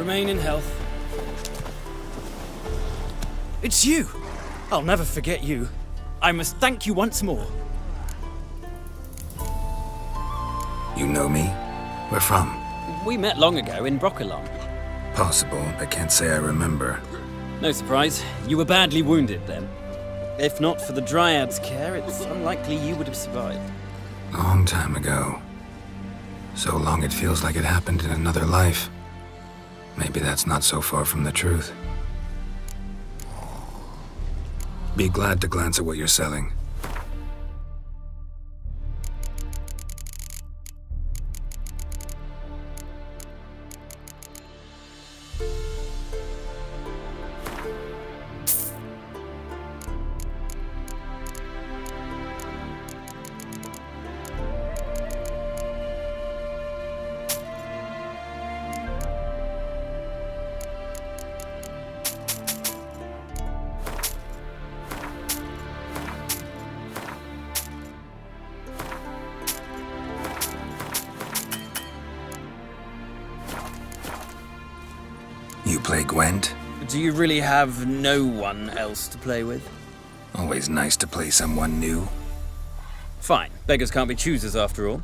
Remain in health. It's you! I'll never forget you. I must thank you once more. You know me? Where from? We met long ago in Broccolon. Possible, but can't say I remember. No surprise, you were badly wounded then. If not for the Dryad's care, it's unlikely you would have survived. Long time ago. So long it feels like it happened in another life. Maybe that's not so far from the truth. Be glad to glance at what you're selling. You play Gwent? Do you really have no one else to play with? Always nice to play someone new. Fine, beggars can't be choosers after all.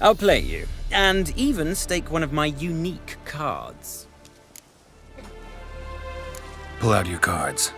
I'll play you, and even stake one of my unique cards. Pull out your cards.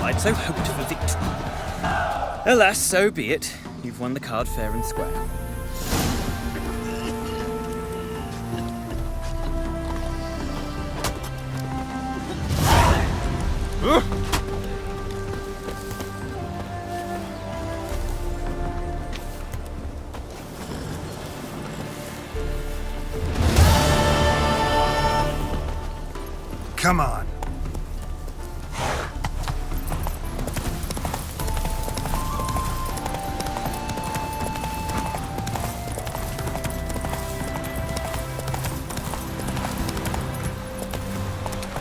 I'd so hoped for victory. Alas, so be it. You've won the card fair and square. Come on.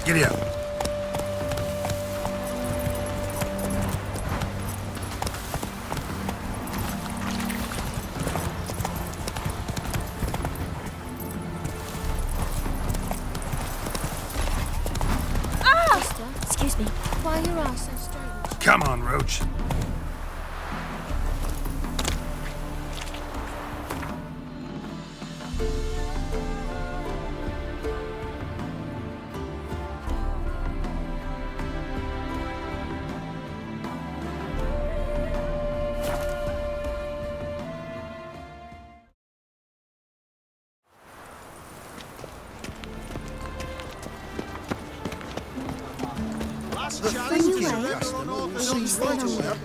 Giddy up. Excuse me. Why are your eyes so strange? Come on, Roach.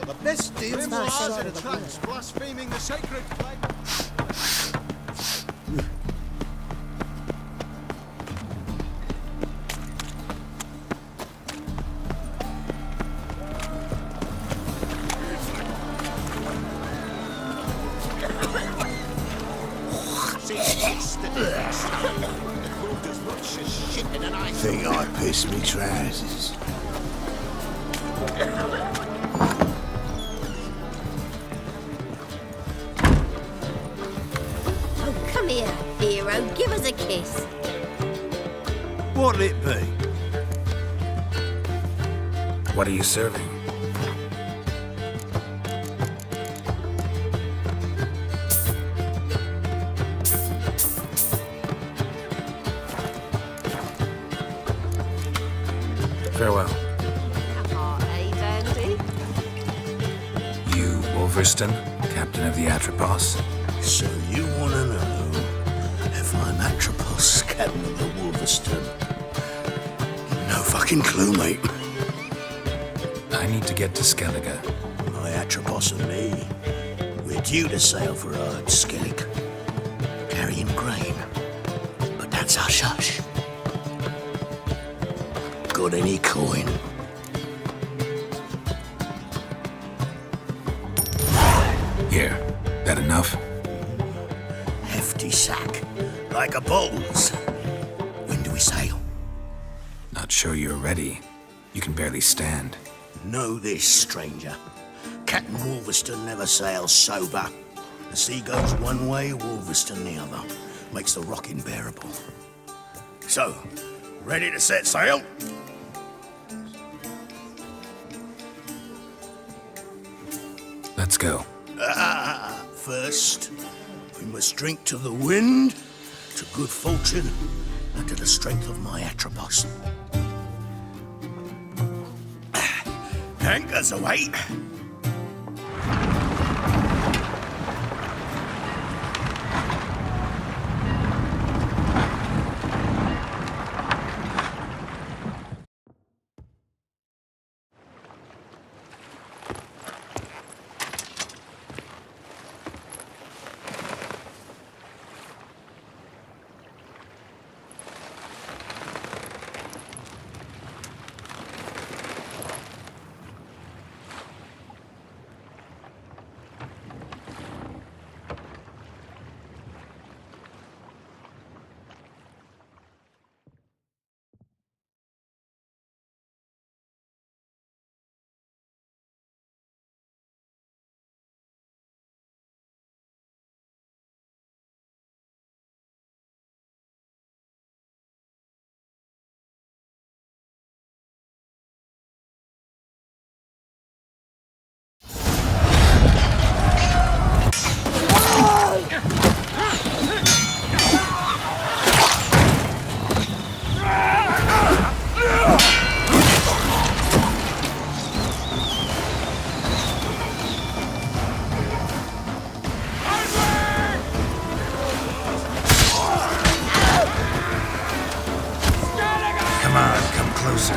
The best deal blaspheming the sacred flag. Think I pissed me trousers. Oh, come here, hero. Give us a kiss. What'll it be? What are you serving? Farewell. Dandy? You, Wolverston, captain of the Atropos? So you want to know if I'm Atropos, captain of the Wolverston? No fucking clue, mate. I need to get to Skellige. My Atropos and me, we're due to sail for Skellige, carrying grain. But that's hush-hush. Got any coin? Here. That enough? Hefty sack, like a bull's. When do we sail? Not sure you're ready. You can barely stand. Know this, stranger. Captain Wolverston never sails sober. The sea goes one way, Wolverston the other. Makes the rocking bearable. So, ready to set sail? Let's go. First, we must drink to the wind, to good fortune, and to the strength of my Atropos. Anchors away. Come on, come closer.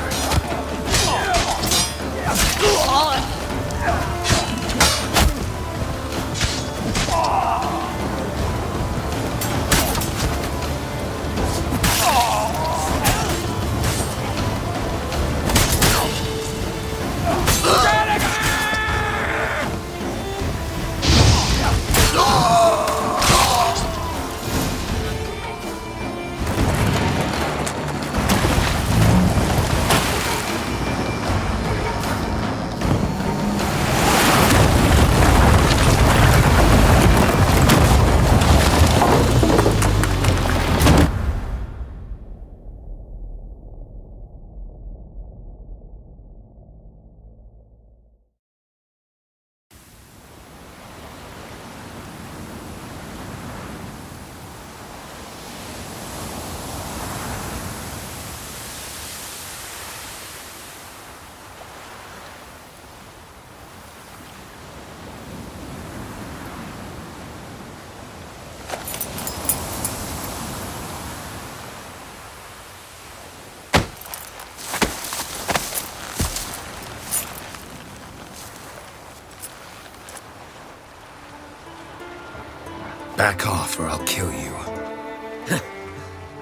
Back off or I'll kill you.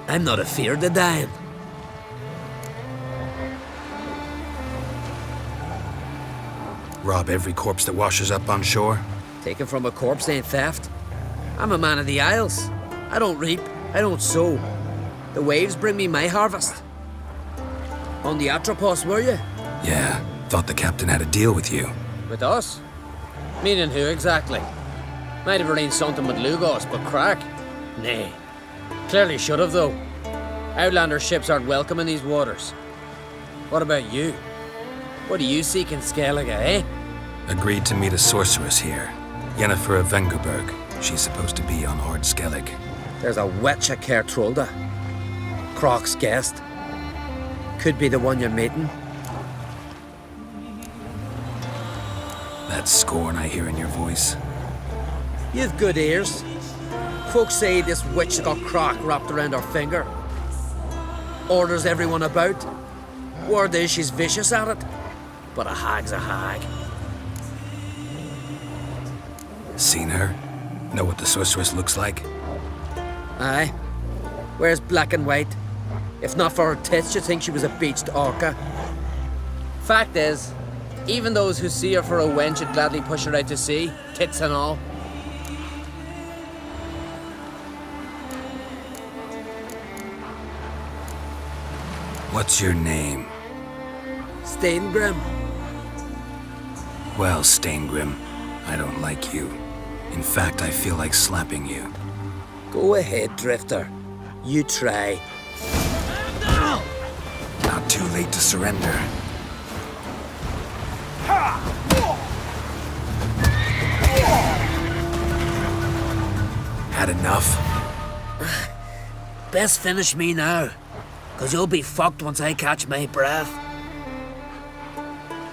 I'm not afeard of dying. Rob every corpse that washes up on shore? Taken from a corpse ain't theft. I'm a man of the Isles. I don't reap, I don't sow. The waves bring me my harvest. On the Atropos, were you? Yeah, thought the captain had a deal with you. With us? Meaning who exactly? Might have arranged something with Lugos, but crack? Nay. Clearly should have, though. Outlander ships aren't welcome in these waters. What about you? What do you seek in Skellige, eh? Agreed to meet a sorceress here. Yennefer of Vengerberg. She's supposed to be on Horde Skellig. There's a witch at Kertrolda. Croc's guest. Could be the one you're meeting. That scorn I hear in your voice. You've good ears. Folks say this witch got Croc wrapped around her finger. Orders everyone about. Word is she's vicious at it. But a hag's a hag. Seen her? Know what the sorceress looks like? Aye. Wears black and white. If not for her tits, you'd think she was a beached orca. Fact is, even those who see her for a wench would gladly push her out to sea, tits and all. What's your name? Steingrim. Well, Steingrim, I don't like you. In fact, I feel like slapping you. Go ahead, Drifter. You try. Not too late to surrender. Had enough? Best finish me now, 'cause you'll be fucked once I catch my breath.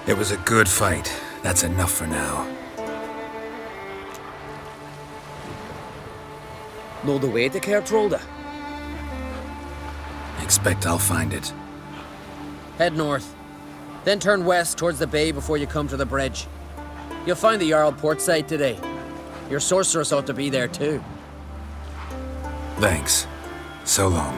It was a good fight. That's enough for now. Know the way to Kertrolda? Expect I'll find it. Head north. Then turn west towards the bay before you come to the bridge. You'll find the Jarl port site today. Your sorceress ought to be there too. Thanks. So long.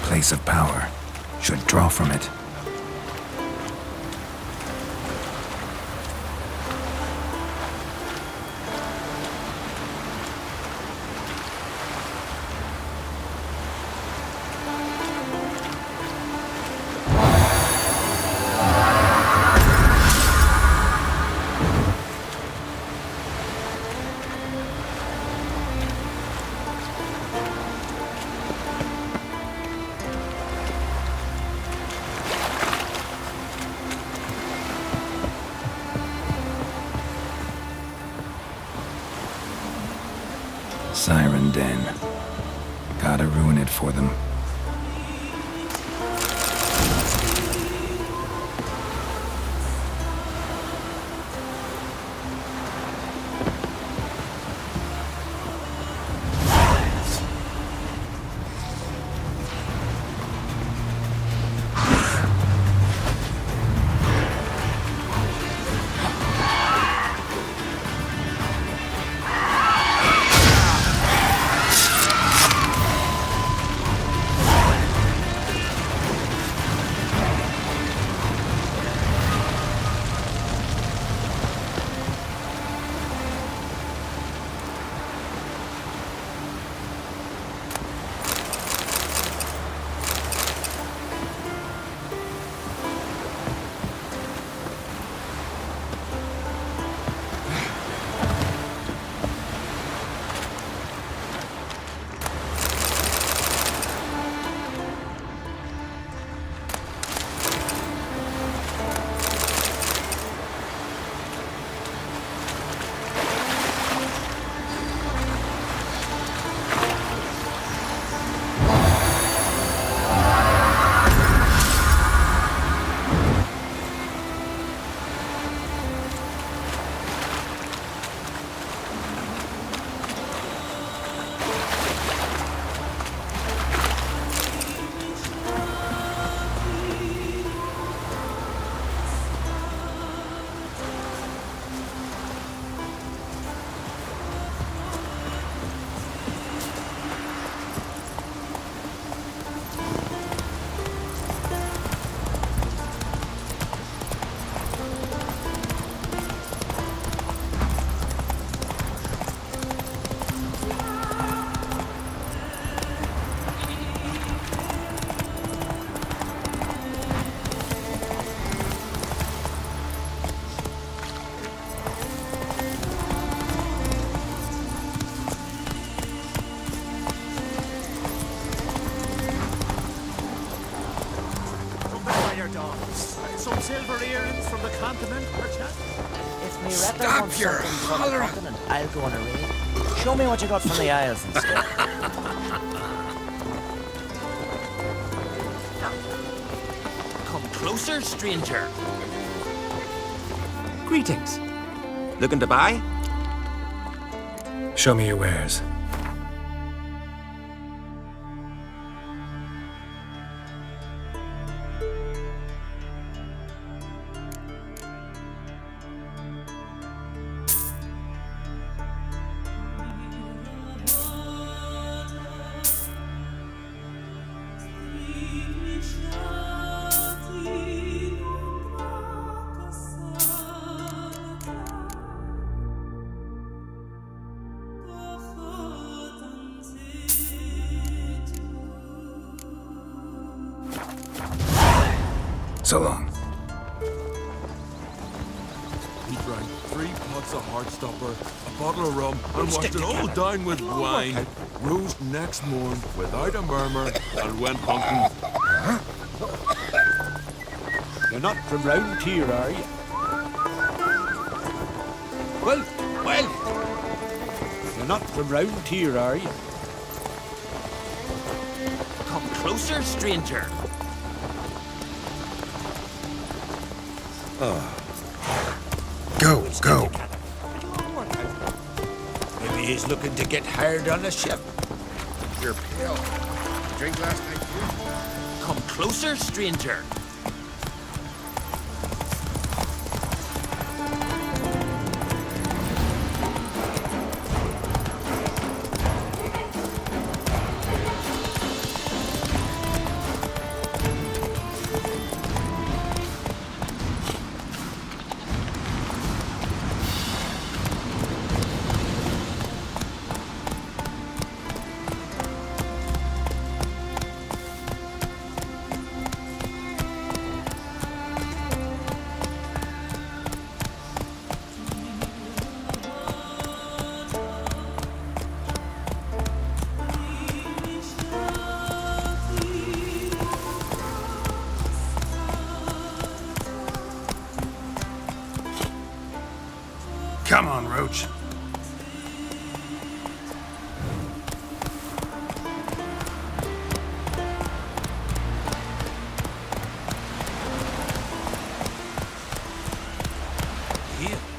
Place of power. Should draw from it. Siren Den. Gotta ruin it for them. Some silver earrings from the continent, perchance? If me rapper Stop wants your something from the hollering. continent, I'll go on a raid. Show me what you got from the Isles instead. Come closer, stranger. Greetings. Looking to buy? Show me your wares. So long. He drank 3 pots of Heartstopper, a bottle of rum, and washed it all down with wine. Rose next morn without a murmur and went hunting. You're not from round here, are you? Well, You're not from round here, are you? come closer, stranger. Go. Maybe he's looking to get hired on a ship. You're pale. Drink last night, too? Come closer, stranger. Come on, Roach.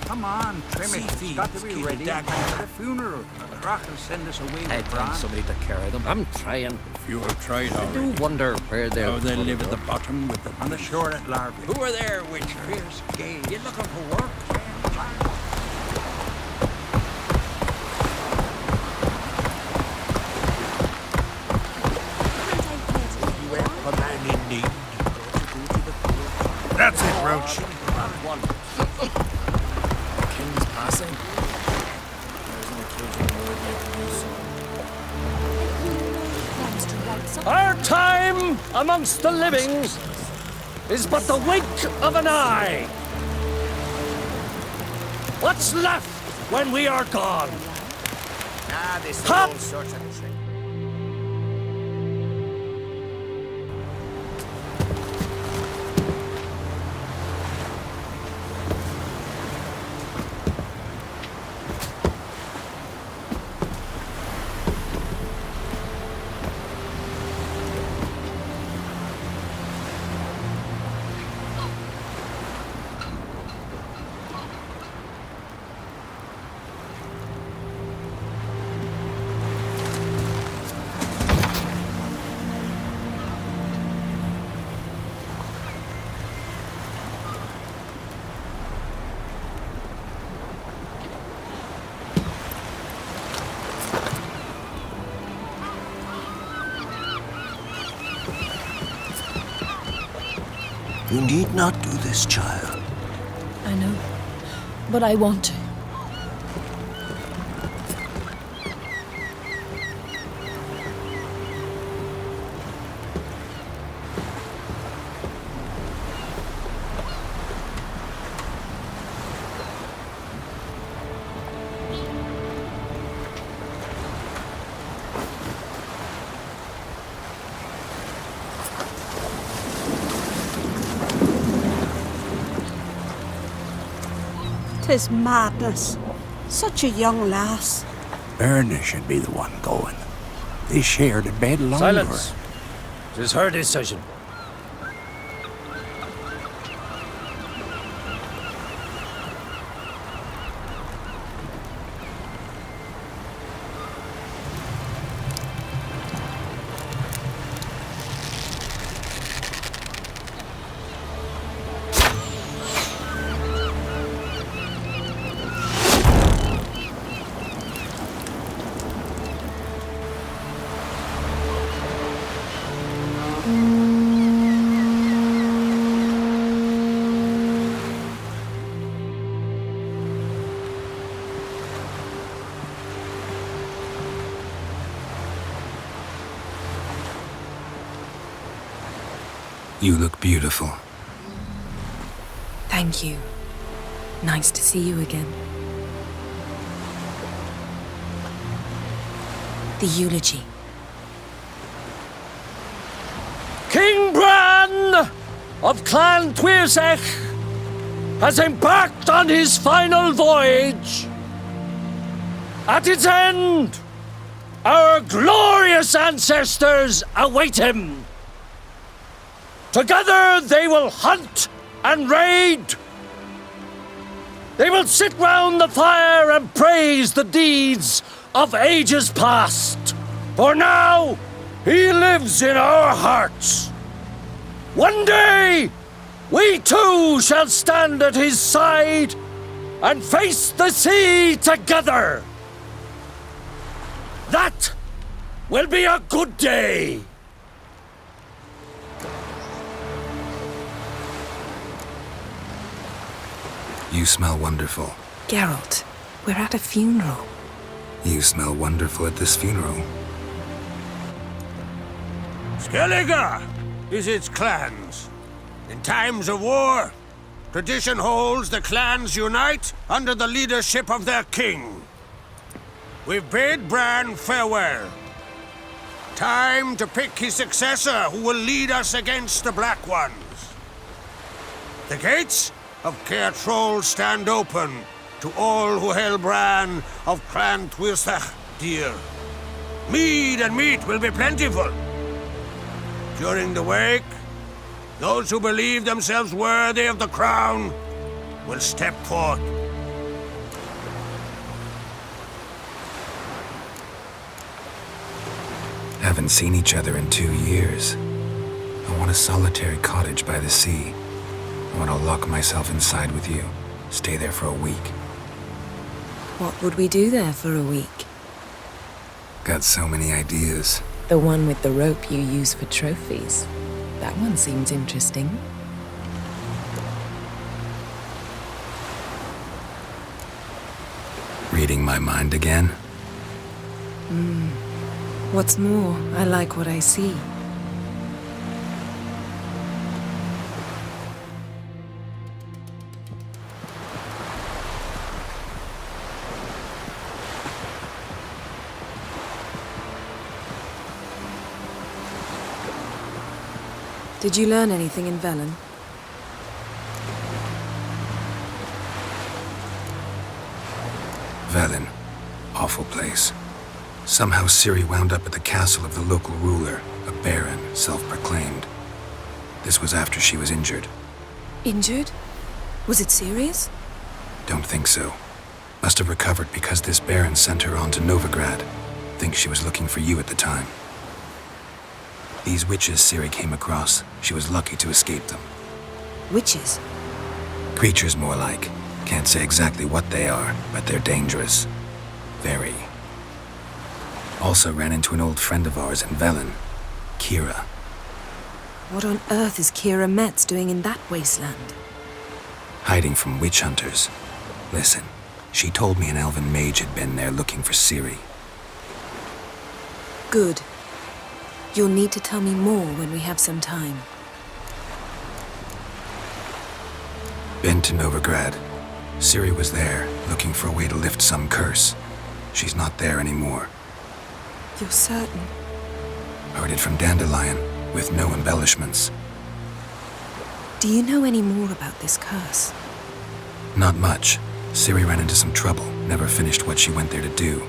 Come on, trim it. It's got to be ready for the funeral. Croc will send us away with Bran. Somebody to carry them. I'm trying. If you have tried I already. do wonder where they're. How they live at the bottom with the On the shore at Larby. Who are there, Witcher? Fierce gaze. You looking for work? You help a man in need. That's it, Roach. King's passing. There's an occasional word yet to use. Our time amongst the living is but the wink of an eye. What's left when we are gone? Ah, this is Hop! all sorts of trick. You need not do this, child. I know, but I want to. Tis madness. Such a young lass. Erna should be the one going. They shared a bed longer. Silence. It is her decision. You look beautiful. Thank you. Nice to see you again. The eulogy. King Bran of Clan Tuirsech has embarked on his final voyage. At its end, our glorious ancestors await him. Together they will hunt and raid. They will sit round the fire and praise the deeds of ages past. For now, he lives in our hearts. One day, we too shall stand at his side and face the sea together. That will be a good day. You smell wonderful. Geralt, we're at a funeral. You smell wonderful at this funeral. Skellige is its clans. In times of war, tradition holds the clans unite under the leadership of their king. We've bid Bran farewell. Time to pick his successor who will lead us against the Black Ones. The gates of Caer Troll stand open to all who hail Bran of Clan Twisach dear. Mead and meat will be plentiful. During the wake, those who believe themselves worthy of the crown will step forth. Haven't seen each other in 2 years. I want a solitary cottage by the sea. I want to lock myself inside with you. Stay there for a week. What would we do there for a week? Got so many ideas. The one with the rope you use for trophies. That one seems interesting. Reading my mind again? What's more, I like what I see. Did you learn anything in Velen? Velen. Awful place. Somehow Ciri wound up at the castle of the local ruler, a baron, self-proclaimed. This was after she was injured. Injured? Was it serious? Don't think so. Must have recovered because this baron sent her on to Novigrad. Think she was looking for you at the time. These witches Ciri came across, she was lucky to escape them. Witches? Creatures more like. Can't say exactly what they are, but they're dangerous. Very. Also ran into an old friend of ours in Velen, Kira. What on earth is Kira Metz doing in that wasteland? Hiding from witch hunters. Listen, she told me an elven mage had been there looking for Ciri. Good. You'll need to tell me more when we have some time. Been to Novigrad. Ciri was there, looking for a way to lift some curse. She's not there anymore. You're certain? Heard it from Dandelion, with no embellishments. Do you know any more about this curse? Not much. Ciri ran into some trouble, never finished what she went there to do.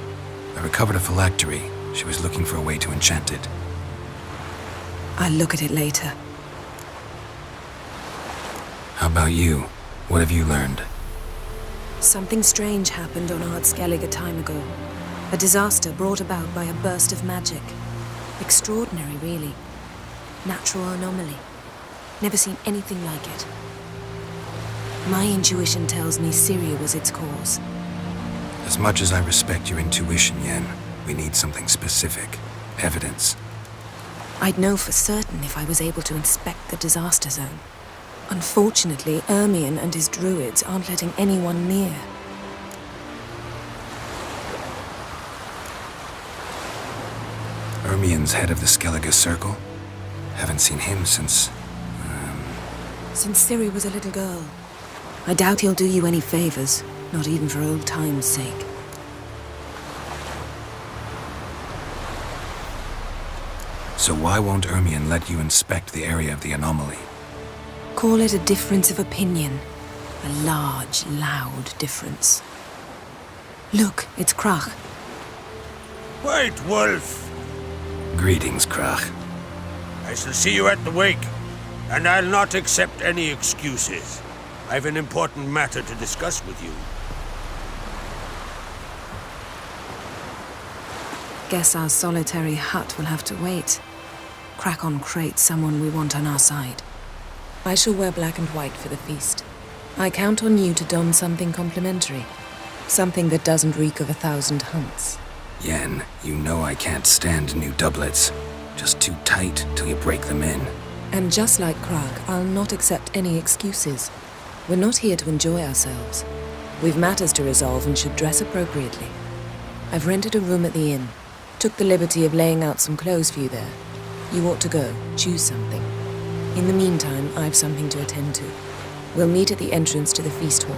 I recovered a phylactery. She was looking for a way to enchant it. I'll look at it later. How about you? What have you learned? Something strange happened on Ard Skellige a time ago. A disaster brought about by a burst of magic. Extraordinary, really. Natural anomaly. Never seen anything like it. My intuition tells me Ciri was its cause. As much as I respect your intuition, Yen, we need something specific. Evidence. I'd know for certain if I was able to inspect the disaster zone. Unfortunately, Ermion and his druids aren't letting anyone near. Ermion's head of the Skellige Circle? Haven't seen him since... Since Ciri was a little girl. I doubt he'll do you any favors, not even for old time's sake. So why won't Ermion let you inspect the area of the anomaly? Call it a difference of opinion. A large, loud difference. Look, it's Krach. White Wolf! Greetings, Krach. I shall see you at the wake, and I'll not accept any excuses. I've an important matter to discuss with you. Guess our solitary hut will have to wait. Crack on crate someone we want on our side. I shall wear black and white for the feast. I count on you to don something complimentary. Something that doesn't reek of 1,000 hunts. Yen, you know I can't stand new doublets. Just too tight till you break them in. And just like Krag, I'll not accept any excuses. We're not here to enjoy ourselves. We've matters to resolve and should dress appropriately. I've rented a room at the inn. Took the liberty of laying out some clothes for you there. You ought to go. Choose something. In the meantime, I've something to attend to. We'll meet at the entrance to the feast hall.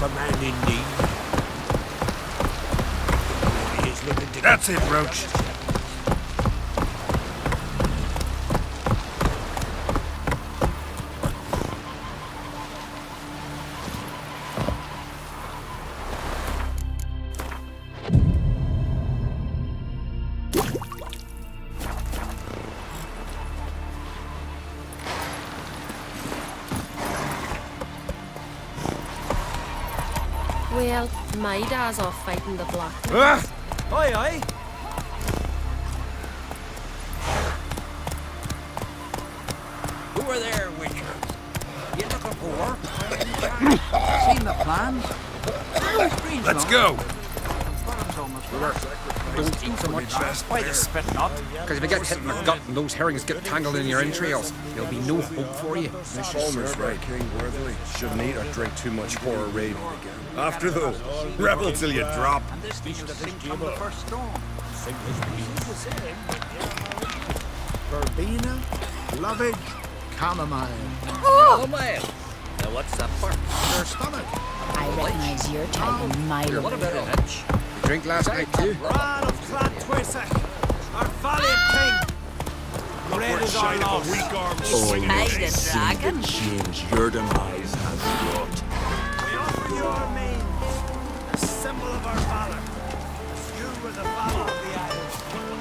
a man in need. Maybe he's looking to... That's it, Roach. Well, my dad's off fighting the black. Aye, aye. Who are there, Witcher? You looking for work? Seen the plans? Let's go. Don't eat so much. Why the spit not? Because if you get hit in the gut and those herrings get tangled in your entrails, there'll be no hope for you. Almost right, King Worthily. Shouldn't eat or drink too much horror raid. After though, rebel till you drop. And this should have been from the first storm. Verbena, lovage, chamomile. Chamomile. Now what's that for? Your stomach. I recognize your type in my What about an itch? You drink last night too? Brad of Clan Twissack, our valiant king. Great is our loss. By the dragon. Change your demise has wrought. We offer you our manes, a symbol of our valor. As you were the valor of the isles.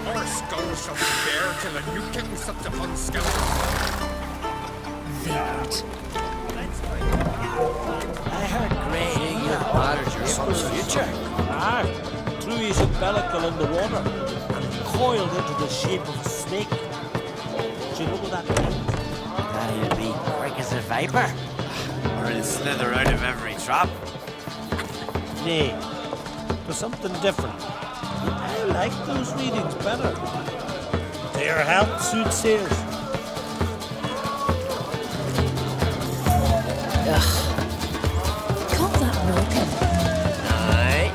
Our skulls shall be bare till a new king such a fun scout. Vagrant. I heard Grey. Your father's your son's future. Aye, threw his umbilical in the water and coiled into the shape of a snake. Do you know what that means? That he'll be quick as a viper. Or he'll slither out of every trap. Nay, for something different. I like those readings better. Their health soothsayers. Can't that milk him? Aye.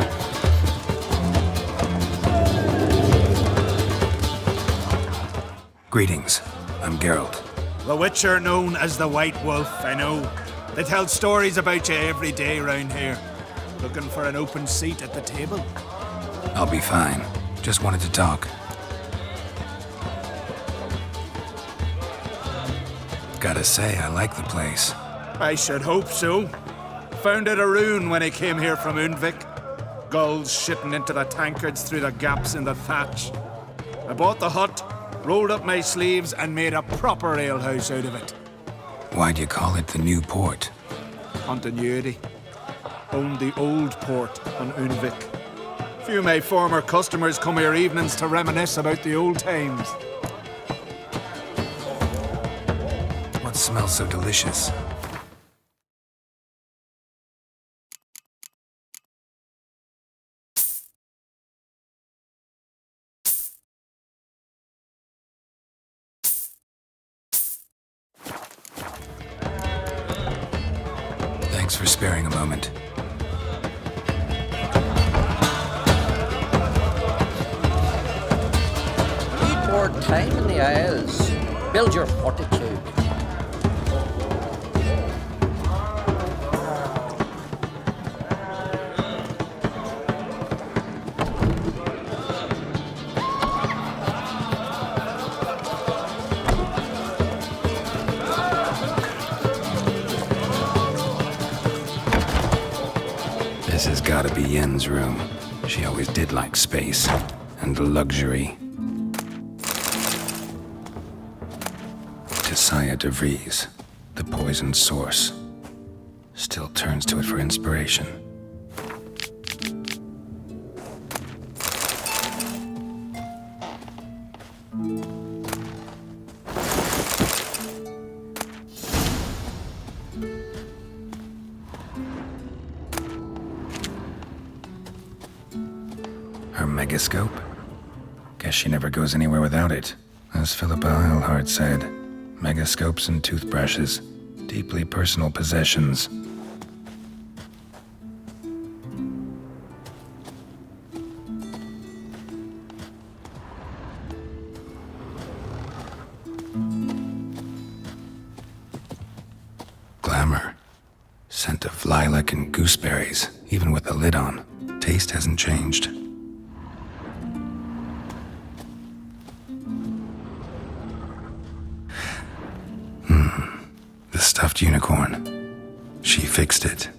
Greetings. I'm Geralt. The Witcher known as the White Wolf, I know. They tell stories about you every day round here. Looking for an open seat at the table? I'll be fine. Just wanted to talk. Gotta say, I like the place. I should hope so. Found it a ruin when I came here from Undvik. Gulls shitting into the tankards through the gaps in the thatch. I bought the hut, rolled up my sleeves, and made a proper alehouse out of it. Why'd you call it the New Port? Continuity. Owned the old port on Undvik. Few of my former customers come here evenings to reminisce about the old times. What smells so delicious? Thanks for sparing a moment. Need more time in the Isles. Build your fortitude. This has gotta be Yen's room. She always did like space and luxury. Tisaya de Vries, the poisoned source, still turns to it for inspiration. Her megascope? Guess she never goes anywhere without it. As Philippa Eilhart said, megascopes and toothbrushes, deeply personal possessions. Scent of lilac and gooseberries, even with the lid on. Taste hasn't changed. The stuffed unicorn. She fixed it.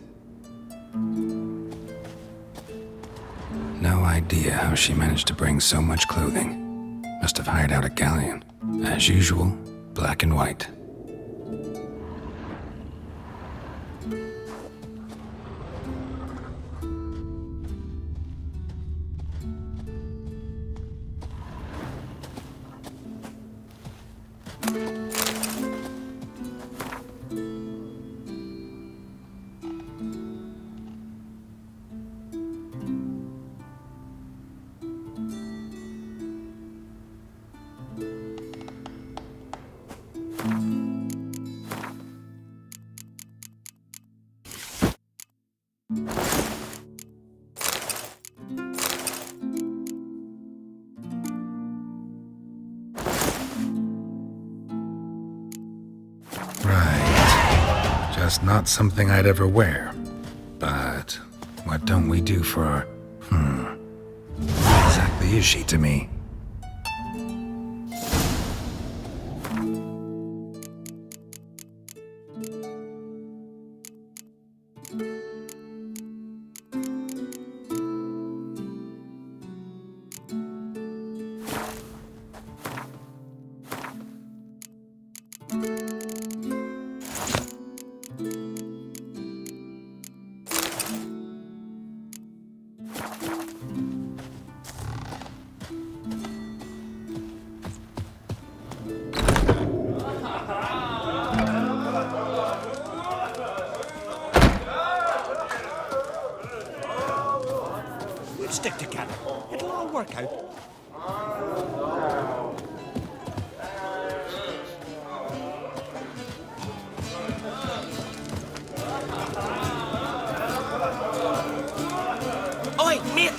No idea how she managed to bring so much clothing. Must have hired out a galleon. As usual, black and white. Right. Just not something I'd ever wear. But what don't we do for our... What exactly is she to me? Stick together. It'll all work out. Oi, mate!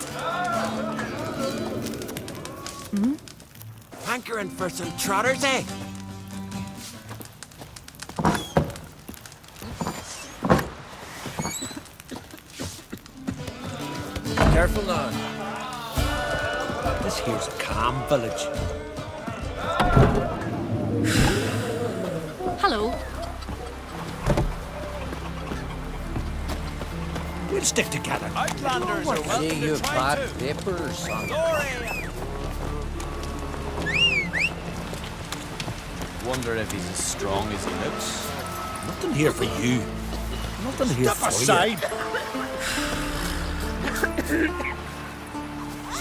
Hankering for some trotters, eh? Careful now. This here's a calm village. Hello. We'll stick together. Outlanders are welcome to you bad papers, son. Wonder if he's as strong as he looks. Nothing here for you. Nothing here Step for aside!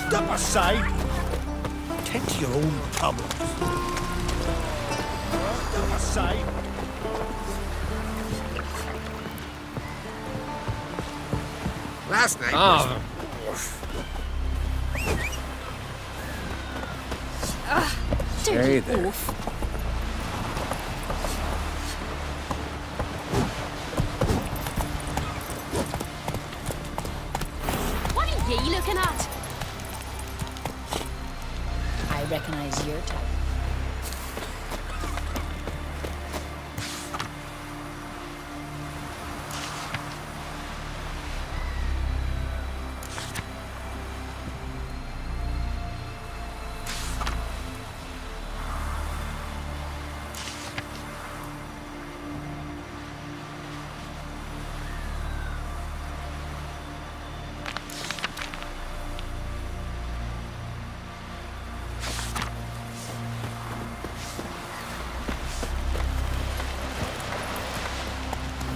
Step aside! Tend to your own problems. Step aside! Last night Dirty Hey there. oaf. What are ye looking at? I recognize your type.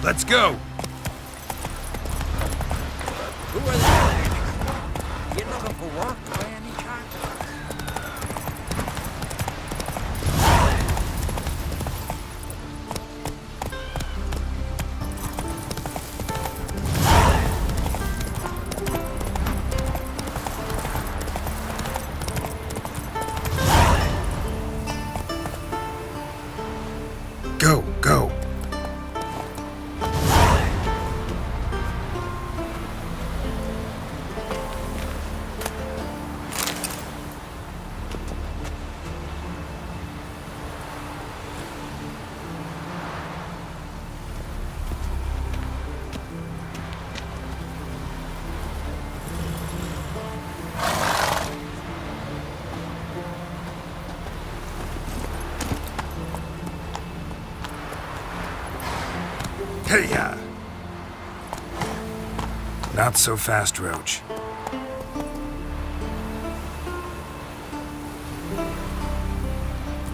Let's go! Who are they? You looking for work by any chance? Go, go. Hey-ya! Not so fast, Roach.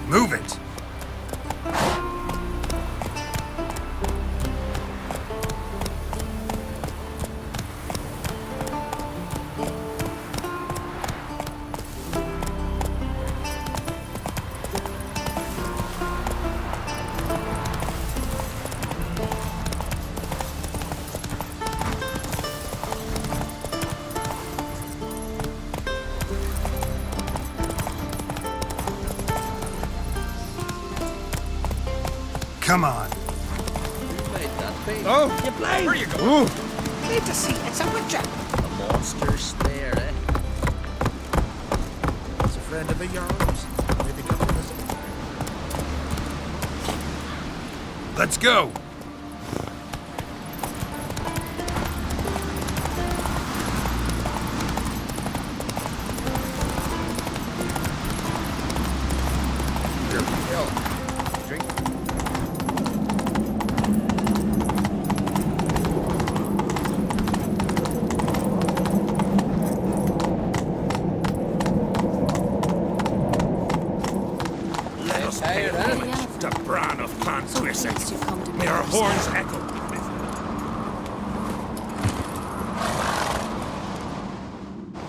Move it! Come on. Oh, you blind! Where you going? Need to see, it's a witcher. A monster's there, eh? It's a friend of the Jarl's. Maybe come to visit. Let's go! The bran of plants to essence. May our horns echo.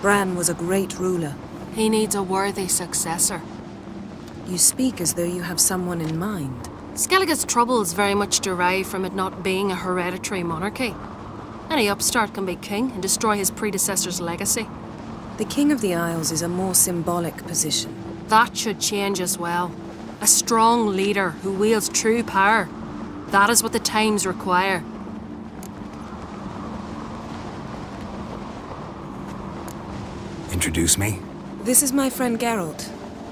Bran was a great ruler. He needs a worthy successor. You speak as though you have someone in mind. Skellige's troubles very much derive from it not being a hereditary monarchy. Any upstart can be king and destroy his predecessor's legacy. The King of the Isles is a more symbolic position. That should change as well. A strong leader who wields true power. That is what the times require. Introduce me? This is my friend Geralt,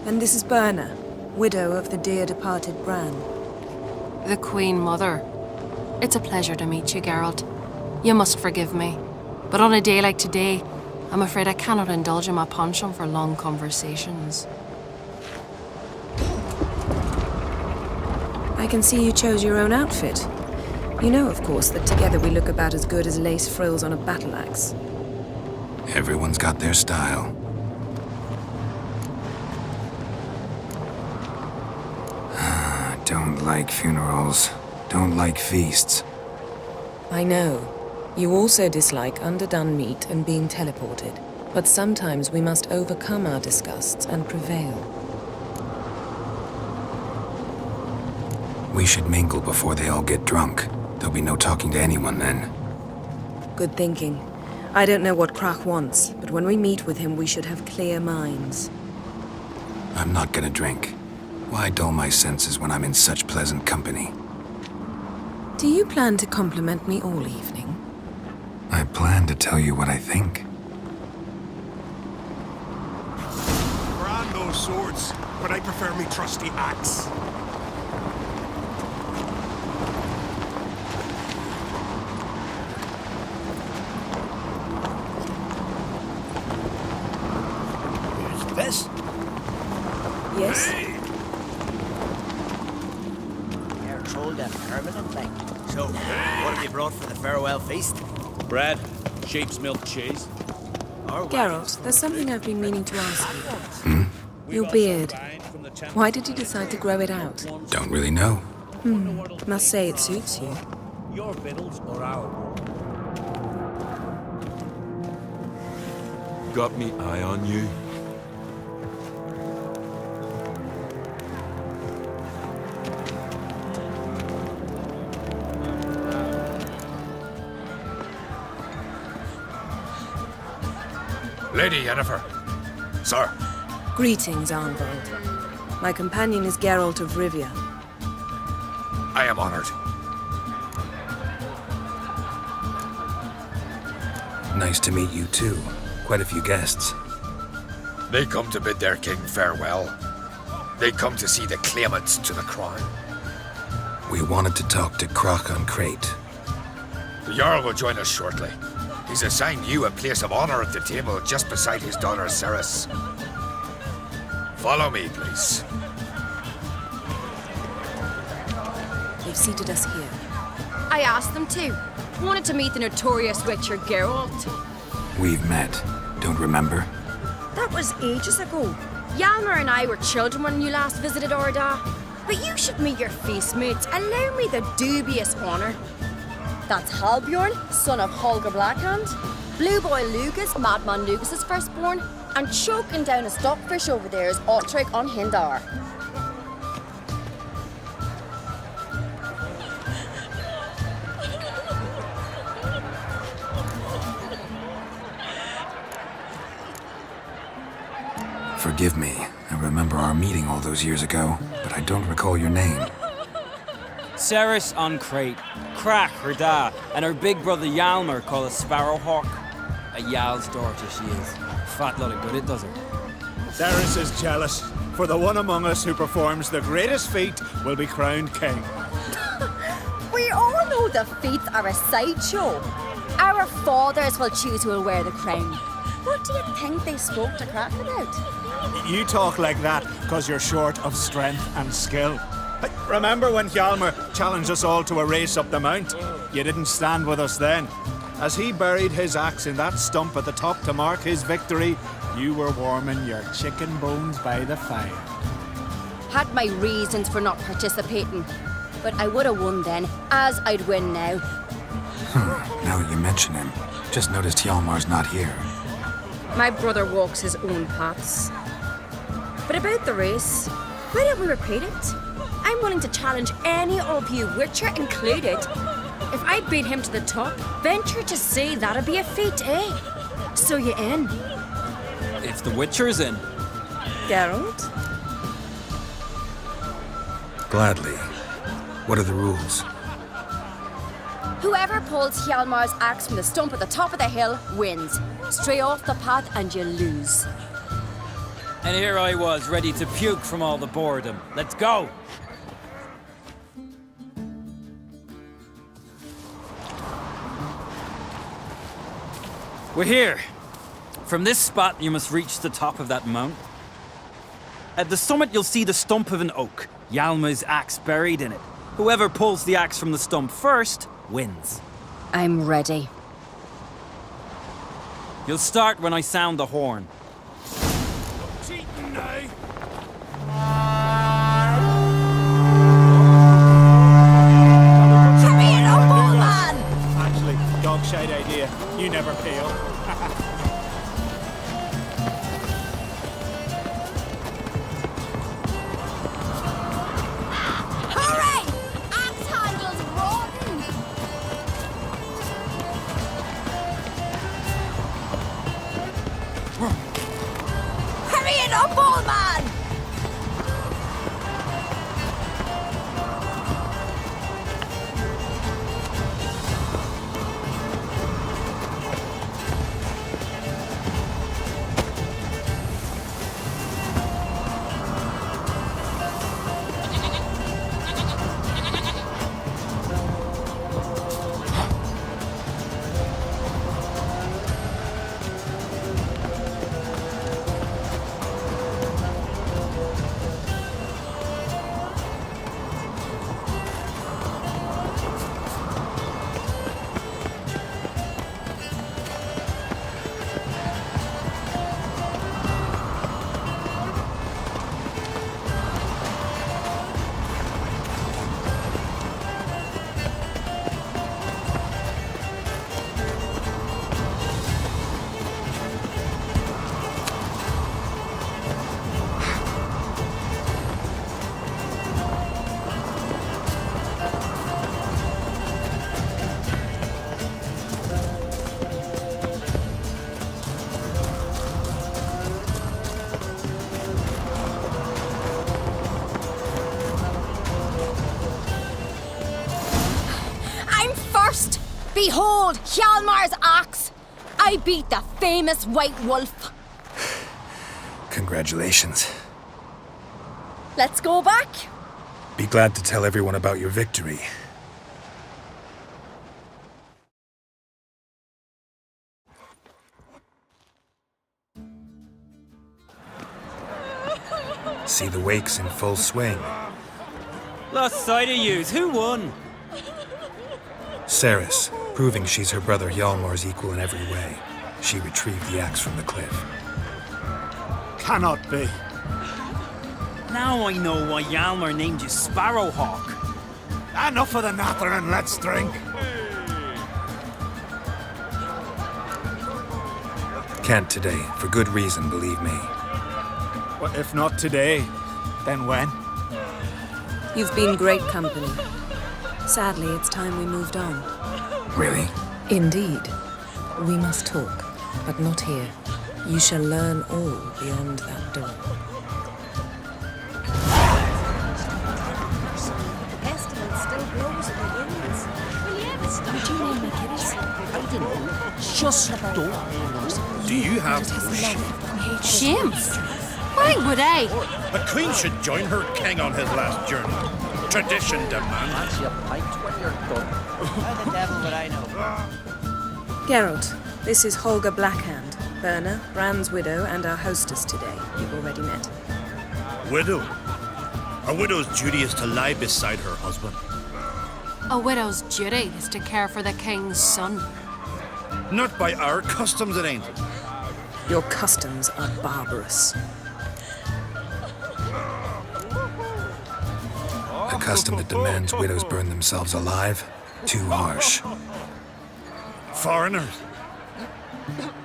and this is Berna, widow of the dear departed Bran. The Queen Mother. It's a pleasure to meet you, Geralt. You must forgive me, but on a day like today, I'm afraid I cannot indulge in my penchant for long conversations. I can see you chose your own outfit. You know, of course, that together we look about as good as lace frills on a battle axe. Everyone's got their style. Don't like funerals. Don't like feasts. I know. You also dislike underdone meat and being teleported. But sometimes we must overcome our disgusts and prevail. We should mingle before they all get drunk. There'll be no talking to anyone then. Good thinking. I don't know what Krach wants, but when we meet with him, we should have clear minds. I'm not gonna drink. Why dull my senses when I'm in such pleasant company? Do you plan to compliment me all evening? I plan to tell you what I think. Brand those swords, but I prefer me trusty axe. Here's Bess. Yes? You're trolled and permanent, like. So, what have you brought for the farewell feast? Bread, sheep's milk cheese. Geralt, there's something I've been meaning to ask you. Your beard. Why did you decide to grow it out? Don't really know. Must say it suits you. Your victuals or our? Got me eye on you. Lady Yennefer. Sir. Greetings, Arnvold. My companion is Geralt of Rivia. I am honored. Nice to meet you too. Quite a few guests. They come to bid their king farewell. They come to see the claimants to the crown. We wanted to talk to Krach on Crate. The Jarl will join us shortly. He's assigned you a place of honor at the table just beside his daughter Ceres. Follow me, please. They've seated us here. I asked them to. Wanted to meet the notorious Witcher Geralt. We've met. Don't remember? That was ages ago. Hjalmar and I were children when you last visited Orda. But you should meet your feast mates. Allow me the dubious honour. That's Halbjorn, son of Holger Blackhand. Blue Boy Lugas, Madman Lugas' firstborn. And choking down a stockfish over there is Otrek on Hindar. Forgive me. I remember our meeting all those years ago, but I don't recall your name. Ceres on Crate, Crack her da, and her big brother Hjalmar called a Sparrowhawk. A Jarl's daughter she is. Fat lot of good it does her. Ceres is jealous, for the one among us who performs the greatest feat will be crowned king. We all know the feats are a sideshow. Our fathers will choose who will wear the crown. What do you think they spoke to Crack about? You talk like that because you're short of strength and skill. Remember when Hjalmar challenged us all to a race up the mount? You didn't stand with us then. As he buried his axe in that stump at the top to mark his victory, you were warming your chicken bones by the fire. Had my reasons for not participating, but I would have won then, as I'd win now. Now that you mention him, just noticed Hjalmar's not here. My brother walks his own paths. But about the race, why don't we repeat it? I'm willing to challenge any of you, Witcher included. If I beat him to the top, venture to say that'd be a feat, eh? So you in? If the Witcher's in. Geralt? Gladly. What are the rules? Whoever pulls Hjalmar's axe from the stump at the top of the hill wins. Stray off the path and you lose. And here I was, ready to puke from all the boredom. Let's go! We're here. From this spot, you must reach the top of that mount. At the summit, you'll see the stump of an oak. Hjalmar's axe buried in it. Whoever pulls the axe from the stump first wins. I'm ready. You'll start when I sound the horn. Actually, dog shite idea. You never pay up. Hooray! Axe handles rotten! Hurry it up, old man! Behold, Hjalmar's axe! I beat the famous White Wolf. Congratulations. Let's go back. Be glad to tell everyone about your victory. See the wakes in full swing. Lost sight of yous. Who won? Ceres, proving she's her brother Hjalmar's equal in every way. She retrieved the axe from the cliff. Cannot be. Now I know why Hjalmar named you Sparrowhawk. Enough of the natter and let's drink. Can't today, for good reason, believe me. Well, if not today, then when? You've been great company. Sadly, it's time we moved on. Really? Indeed. We must talk, but not here. You shall learn all beyond that door. Just don't. Do you have Shame? Why would I? The Queen should join her king on his last journey. Tradition demands. You piped when you're done. How the devil would I know? Geralt, this is Holger Blackhand, Berna, Bran's widow, and our hostess today. You've already met. Widow? A widow's duty is to lie beside her husband. A widow's duty is to care for the king's son. Not by our customs, it ain't. Your customs are barbarous. A custom that demands widows burn themselves alive? Too harsh. Foreigners?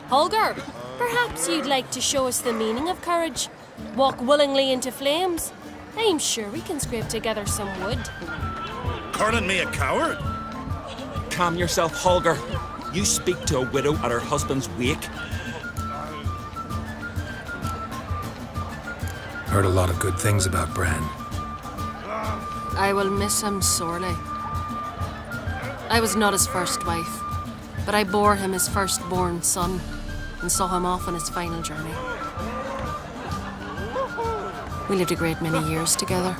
Holger, perhaps you'd like to show us the meaning of courage? Walk willingly into flames? I'm sure we can scrape together some wood. Calling me a coward? Calm yourself, Holger. You speak to a widow at her husband's wake. Heard a lot of good things about Bran. I will miss him sorely. I was not his first wife, but I bore him his firstborn son and saw him off on his final journey. We lived a great many years together.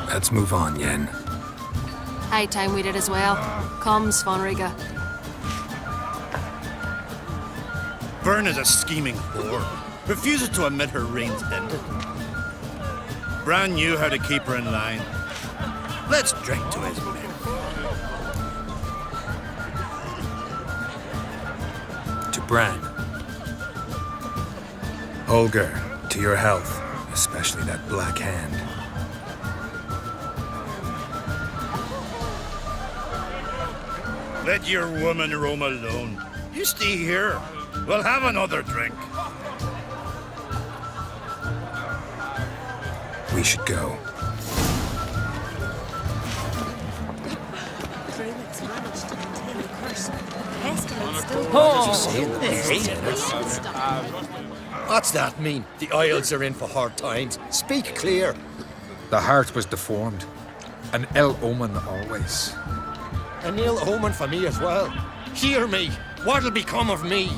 Let's move on, Yen. High time we did as well. Come, Svanriga. Byrne is a scheming whore. Refuses to admit her reign's ended. Bran knew how to keep her in line. Let's drink to his men. To Bran. Holger, to your health, especially that black hand. Let your woman roam alone. You stay here. We'll have another drink. We should go. What's that mean? The Isles are in for hard times. Speak clear. The heart was deformed. An ill omen always. An ill omen for me as well. Hear me. What'll become of me?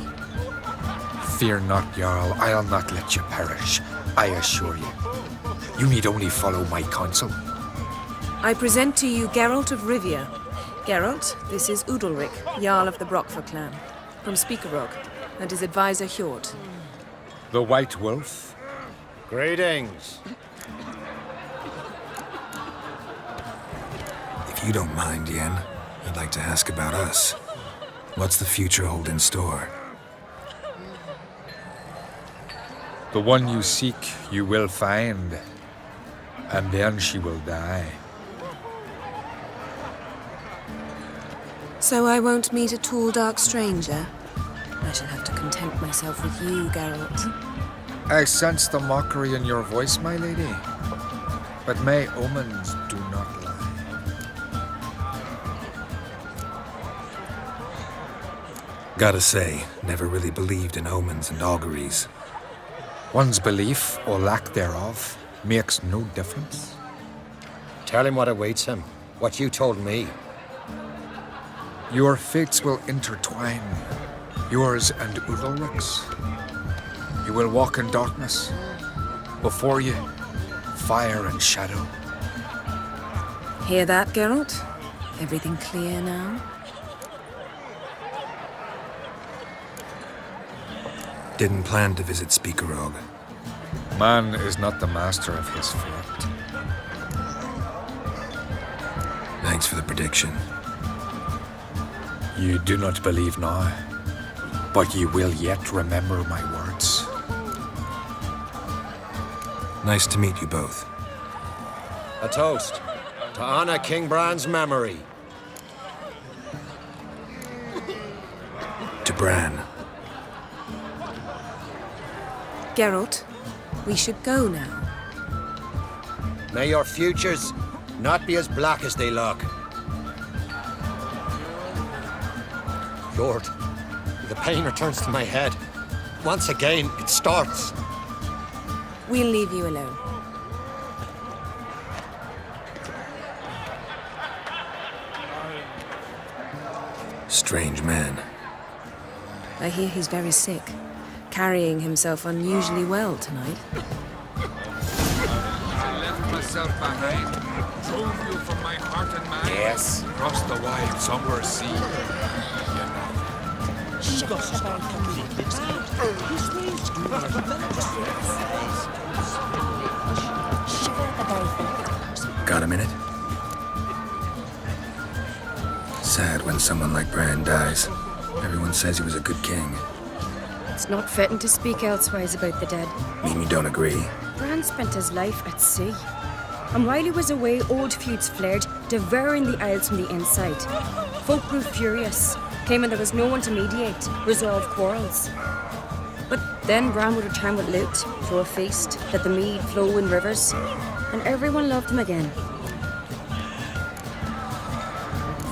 Fear not, Jarl. I'll not let you perish. I assure you. You need only follow my counsel. I present to you Geralt of Rivia. Geralt, this is Udalric, Jarl of the Brockfer clan, from Speakerog, and his advisor Hjort. The White Wolf. Greetings. If you don't mind, Yen, I'd like to ask about us. What's the future hold in store? The one you seek, you will find. And then she will die. So I won't meet a tall, dark stranger? I shall have to content myself with you, Geralt. I sense the mockery in your voice, my lady. But may omens do not lie. Gotta say, never really believed in omens and auguries. One's belief, or lack thereof, makes no difference. Tell him what awaits him. What you told me. Your fates will intertwine. Yours and Udalric's. You will walk in darkness. Before you, fire and shadow. Hear that, Geralt? Everything clear now? Didn't plan to visit Speakerog. Man is not the master of his fate. Thanks for the prediction. You do not believe now, but you will yet remember my words. Nice to meet you both. A toast to honor King Bran's memory. To Bran. Geralt, we should go now. May your futures not be as black as they look. Lord, the pain returns to my head. Once again, it starts. We'll leave you alone. Strange man. I hear he's very sick, carrying himself unusually well tonight. I left myself behind, drove you from my heart and mind. Yes. Across the wide summer sea. Got a minute? Sad when someone like Bran dies. Everyone says he was a good king. It's not fitting to speak elsewise about the dead. Mean you don't agree? Bran spent his life at sea. And while he was away, old feuds flared, devouring the Isles from the inside. Folk grew furious, claiming there was no one to mediate, resolve quarrels. But then Bran would return with loot, throw a feast, let the mead flow in rivers, and everyone loved him again.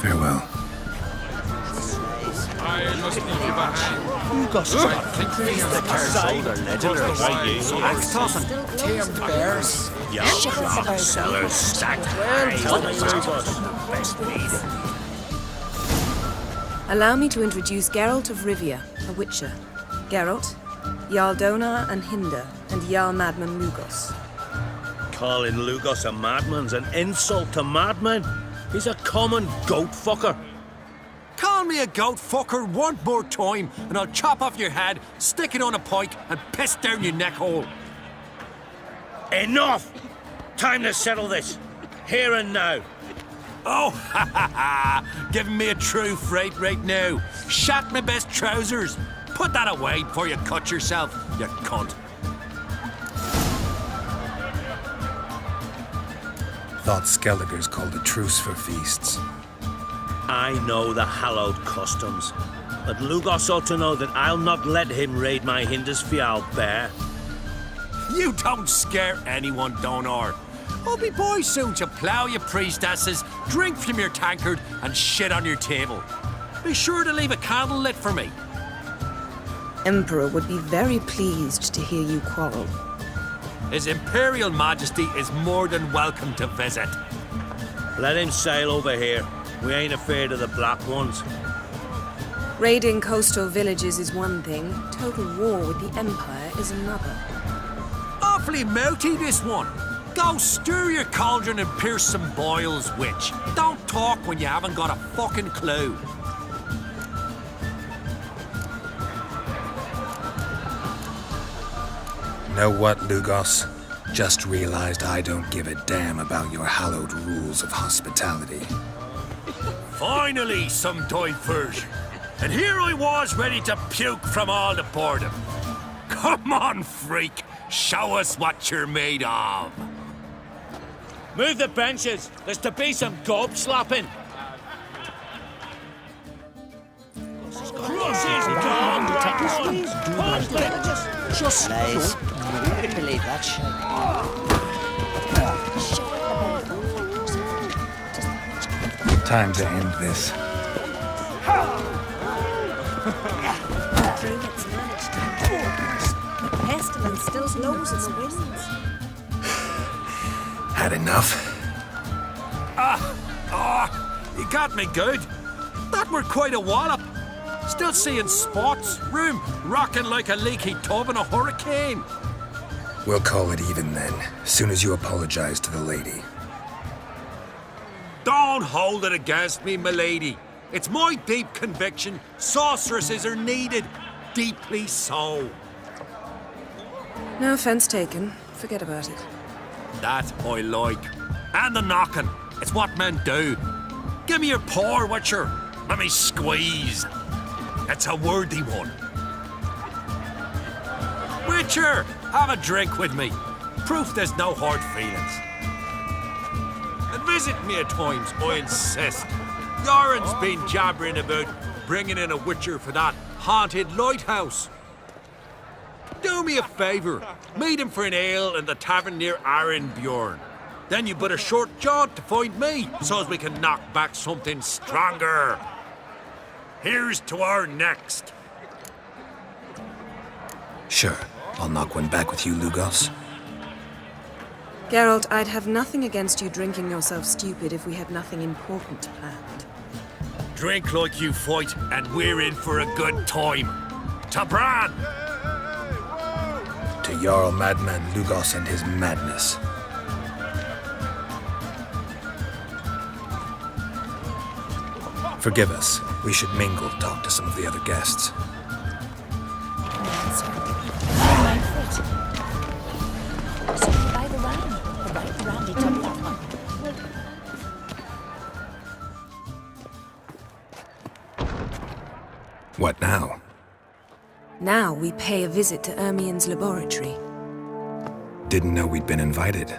Farewell. I must leave you behind. You got Think me on the shoulder, legend or axe tossing. tamed bears. Yeah, Sellers stacked Allow me to introduce Geralt of Rivia, a witcher. Geralt, Jarl Dona and Hinder, and Jarl Madman Lugos. Calling Lugos a madman's an insult to madmen. He's a common goat fucker. Call me a goat fucker one more time, and I'll chop off your head, stick it on a pike, and piss down your neck hole. Enough! Time to settle this. Here and now. Oh, ha ha ha! Giving me a true fright right now. Shat my best trousers. Put that away before you cut yourself, you cunt. Thought Skellige's called a truce for feasts. I know the hallowed customs, but Lugos ought to know that I'll not let him raid my Hindisfial bear. You don't scare anyone, Donor. I'll be boy soon to plough your priestesses, drink from your tankard, and shit on your table. Be sure to leave a candle lit for me. Emperor would be very pleased to hear you quarrel. His Imperial Majesty is more than welcome to visit. Let him sail over here. We ain't afraid of the Black Ones. Raiding coastal villages is one thing, total war with the Empire is another. Awfully mouty, this one. Go stir your cauldron and pierce some boils, witch. Don't talk when you haven't got a fucking clue. Know what, Lugos? Just realized I don't give a damn about your hallowed rules of hospitality. Finally, some diversion. And here I was ready to puke from all the boredom. Come on, freak. Show us what you're made of. Move the benches. There's to be some gob slapping. Just nice. I couldn't believe that shit. Time to end this. Druids managed to pestilence still blows its winds. Had enough? You got me good. That were quite a wallop. Still seeing spots, room rocking like a leaky tub in a hurricane. We'll call it even then, soon as you apologize to the lady. Don't hold it against me, milady. It's my deep conviction sorceresses are needed. Deeply so. No offense taken. Forget about it. That I like. And the knocking. It's what men do. Give me your paw, Witcher. Let me squeeze. It's a worthy one. Witcher, have a drink with me. Proof there's no hard feelings. And visit me at times, I insist. Yoren's been jabbering about bringing in a Witcher for that haunted lighthouse. Do me a favour. Meet him for an ale in the tavern near Arenbjorn. Then you but a short jaunt to find me, so as we can knock back something stronger. Here's to our next. Sure, I'll knock one back with you, Lugos. Geralt, I'd have nothing against you drinking yourself stupid if we had nothing important planned. Drink like you fight, and we're in for a good time. To Bran! To Jarl Madman Lugos and his madness. Forgive us. We should mingle, talk to some of the other guests. By the ram. The right randy took that one. What now? Now we pay a visit to Ermien's laboratory. Didn't know we'd been invited.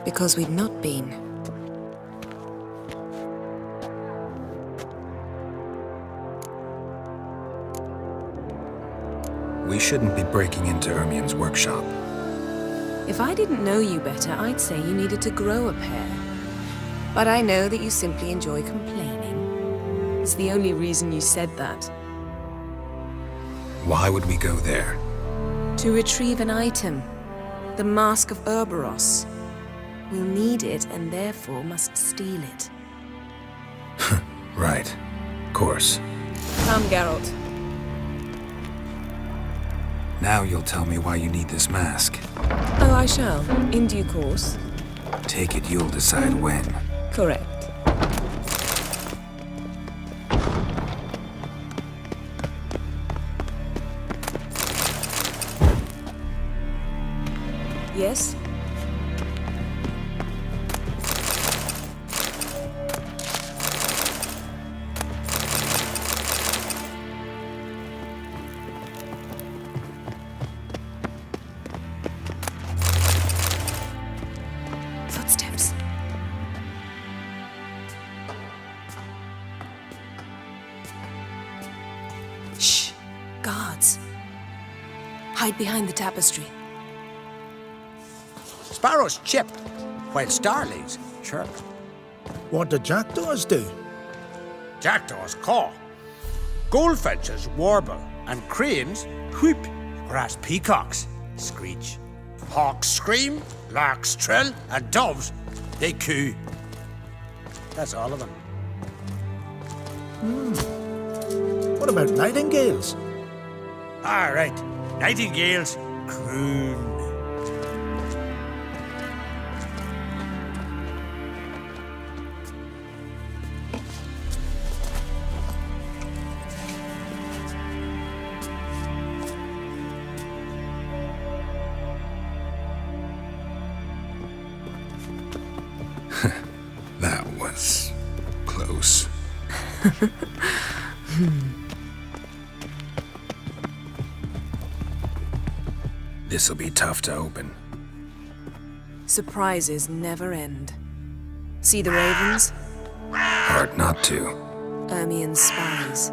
Because we'd not been. We shouldn't be breaking into Ermien's workshop. If I didn't know you better, I'd say you needed to grow a pair. But I know that you simply enjoy complaining. It's the only reason you said that. Why would we go there? To retrieve an item. The Mask of Urboros. We'll need it and therefore must steal it. Right. Course. Come, Geralt. Now you'll tell me why you need this mask. Oh, I shall. In due course. Take it you'll decide when. Correct. Yes? Footsteps. Shh. Guards. Hide behind the tapestry. Sparrows chip, while starlings chirp. What do jackdaws do? Jackdaws caw. Goldfinches warble, and cranes whoop, whereas peacocks screech. Hawks scream, larks trill, and doves, they coo. That's all of them. What about nightingales? All right, nightingales croon. That was close. This'll be tough to open. Surprises never end. See the ravens? Hard not to. Ermien's spies.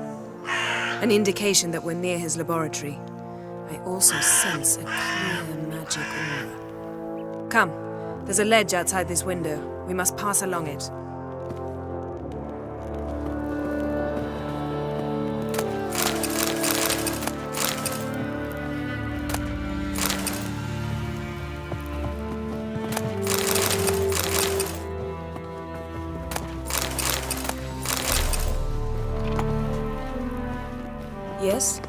An indication that we're near his laboratory. I also sense a clear magic aura. Come, there's a ledge outside this window. We must pass along it. Yes?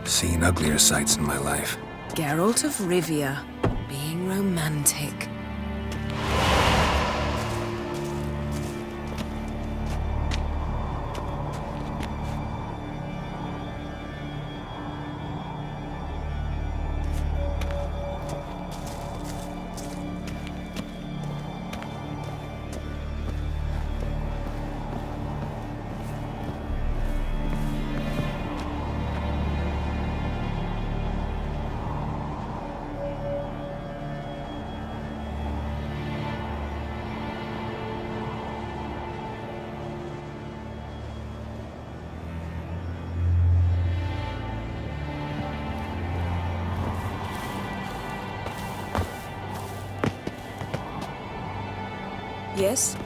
Seen uglier sights in my life. Geralt of Rivia, being romantic. Yes?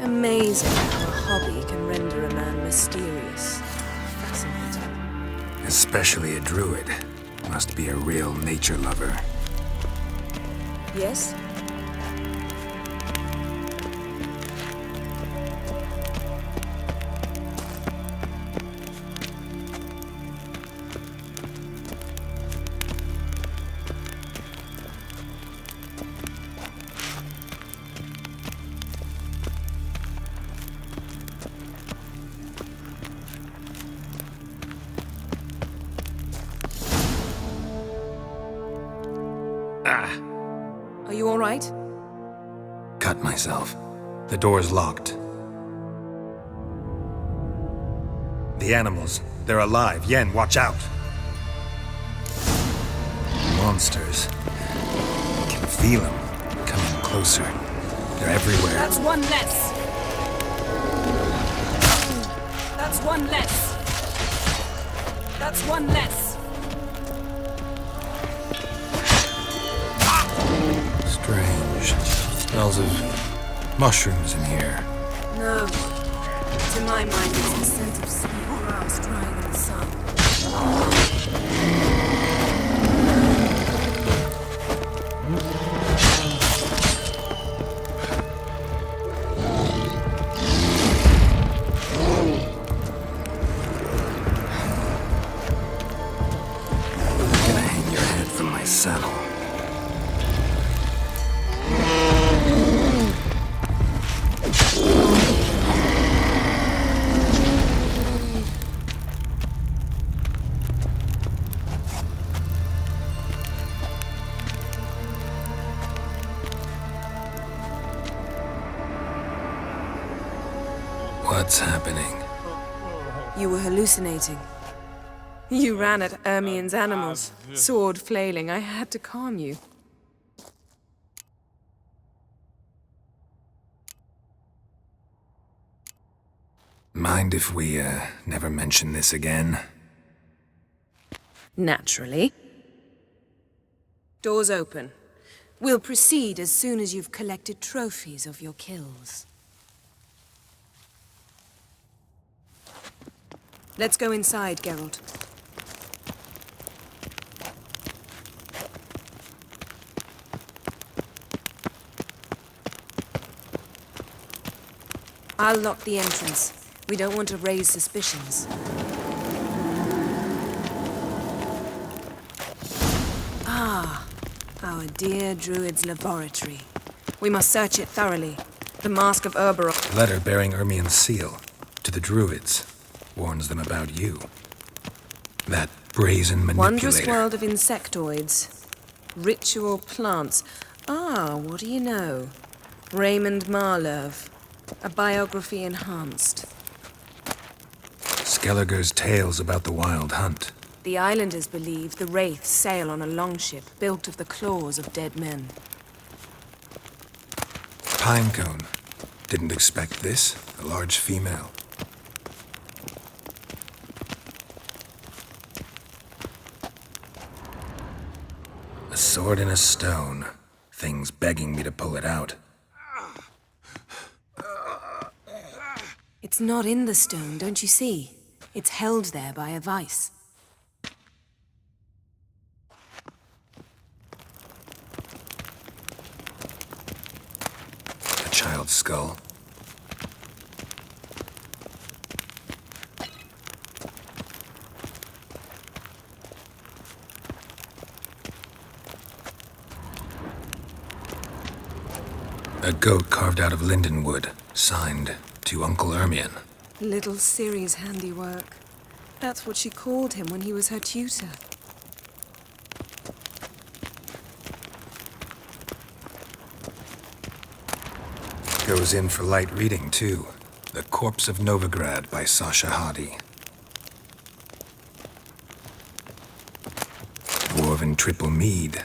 Amazing how a hobby can render a man mysterious. Fascinating. Especially a druid. Must be a real nature lover. Yes? Are you all right? Cut myself. The door's locked. The animals, they're alive. Yen, watch out! Monsters. I can feel them coming closer. They're everywhere. That's one less. That's one less. That's one less. Strange. Smells of mushrooms in here. No. To my mind, it's the scent of sweet grass drying in the sun. I'm gonna hang your head from my saddle. What's happening? You were hallucinating. You ran at Ermien's animals, sword flailing. I had to calm you. Mind if we, never mention this again? Naturally. Doors open. We'll proceed as soon as you've collected trophies of your kills. Let's go inside, Geralt. I'll lock the entrance. We don't want to raise suspicions. Ah, our dear druid's laboratory. We must search it thoroughly. The Mask of Urberok. Letter bearing Ermien's seal to the druids. Warns them about you. That brazen Wondrous manipulator. world of insectoids. Ritual plants. Ah, what do you know? Raymond Marlove. A biography enhanced. Skellige's tales about the wild hunt. The islanders believe the wraiths sail on a longship built of the claws of dead men. Pinecone. Didn't expect this. A large female. A sword in a stone. Things begging me to pull it out. It's not in the stone, don't you see? It's held there by a vice. A child's skull. A goat carved out of linden wood, signed to Uncle Ermien. Little Ciri's handiwork. That's what she called him when he was her tutor. Goes in for light reading, too. The Corpse of Novigrad by Sasha Hadi. Dwarven triple mead.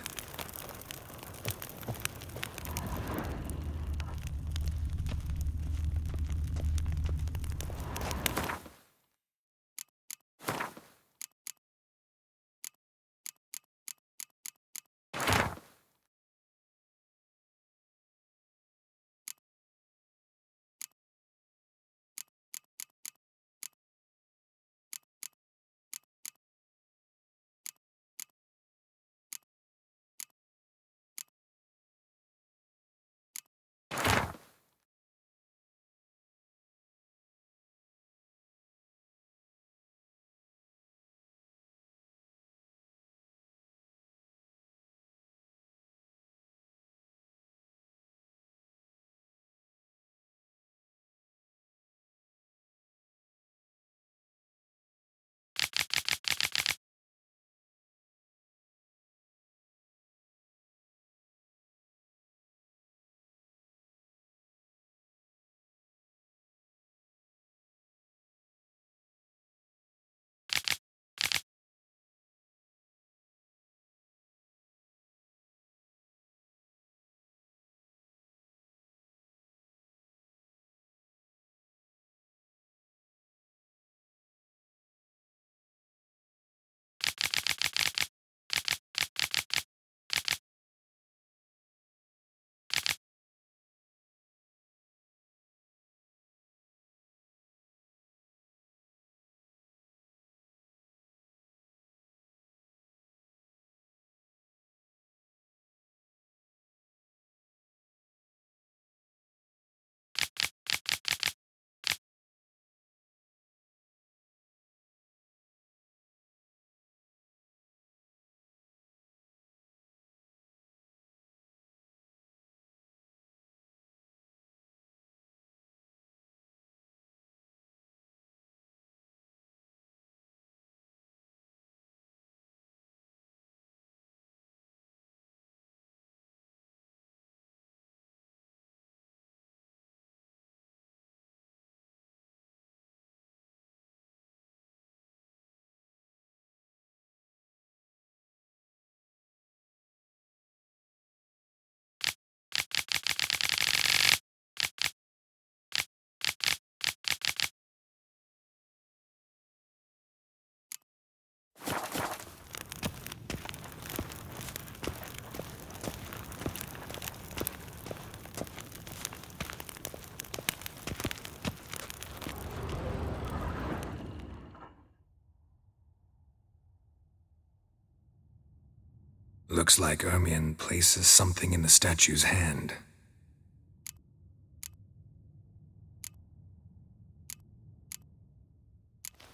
Looks like Ermion places something in the statue's hand.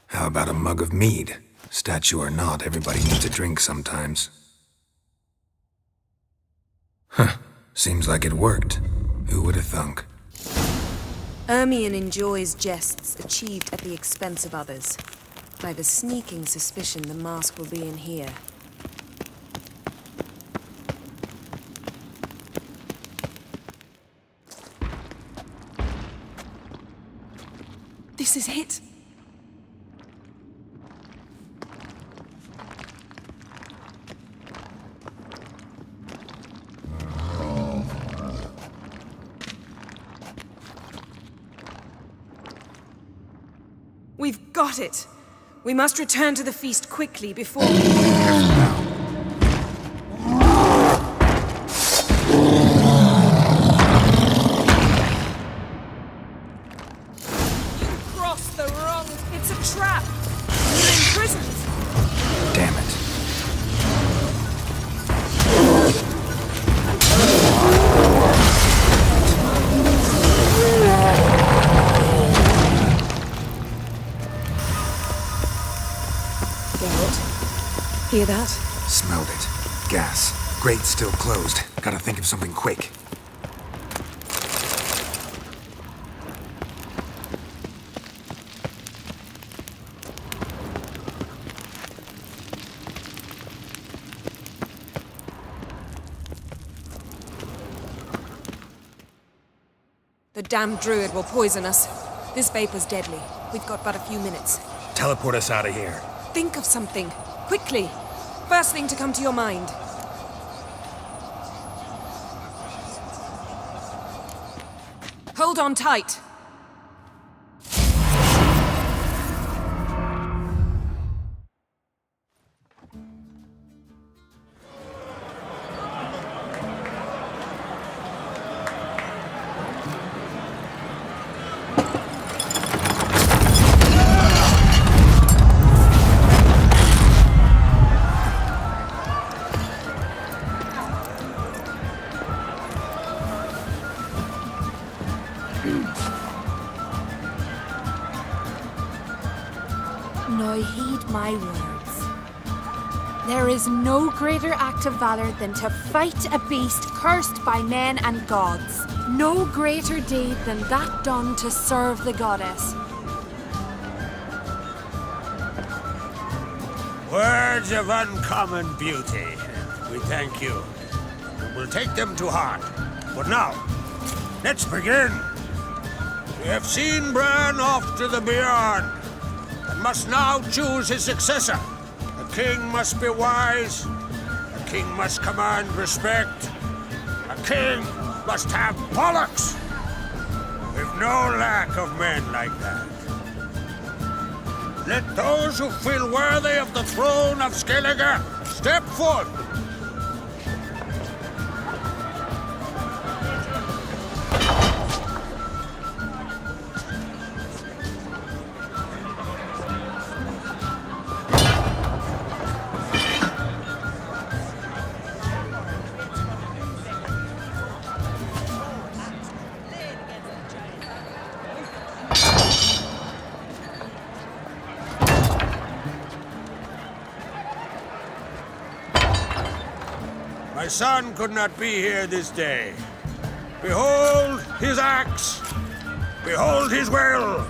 How about a mug of mead? Statue or not, everybody needs a drink sometimes. Huh. Seems like it worked. Who would have thunk? Ermion enjoys jests achieved at the expense of others. I've a sneaking suspicion the mask will be in here. This is it. We've got it. We must return to the feast quickly before... Hear that? Smelled it. Gas. Grate still closed. Gotta think of something quick. The damned druid will poison us. This vapor's deadly. We've got but a few minutes. Teleport us out of here. Think of something. Quickly. First thing to come to your mind. Hold on tight. Now heed my words. There is no greater act of valor than to fight a beast cursed by men and gods. No greater deed than that done to serve the goddess. Words of uncommon beauty. We thank you. And we'll take them to heart. But now, let's begin. We have seen Bran off to the beyond, and must now choose his successor. A king must be wise. A king must command respect. A king must have bollocks. We've no lack of men like that. Let those who feel worthy of the throne of Skellige step forth. My son could not be here this day. Behold his axe! Behold his will!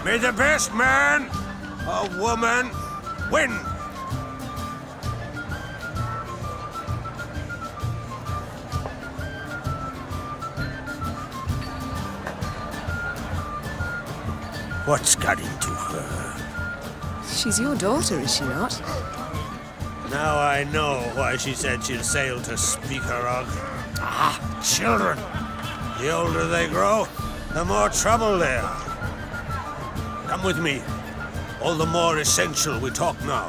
May the best man or woman win! What's got into her? She's your daughter, is she not? Now I know why she said she'll sail to Skellige. Ah, children! The older they grow, the more trouble they are. Come with me. All the more essential we talk now.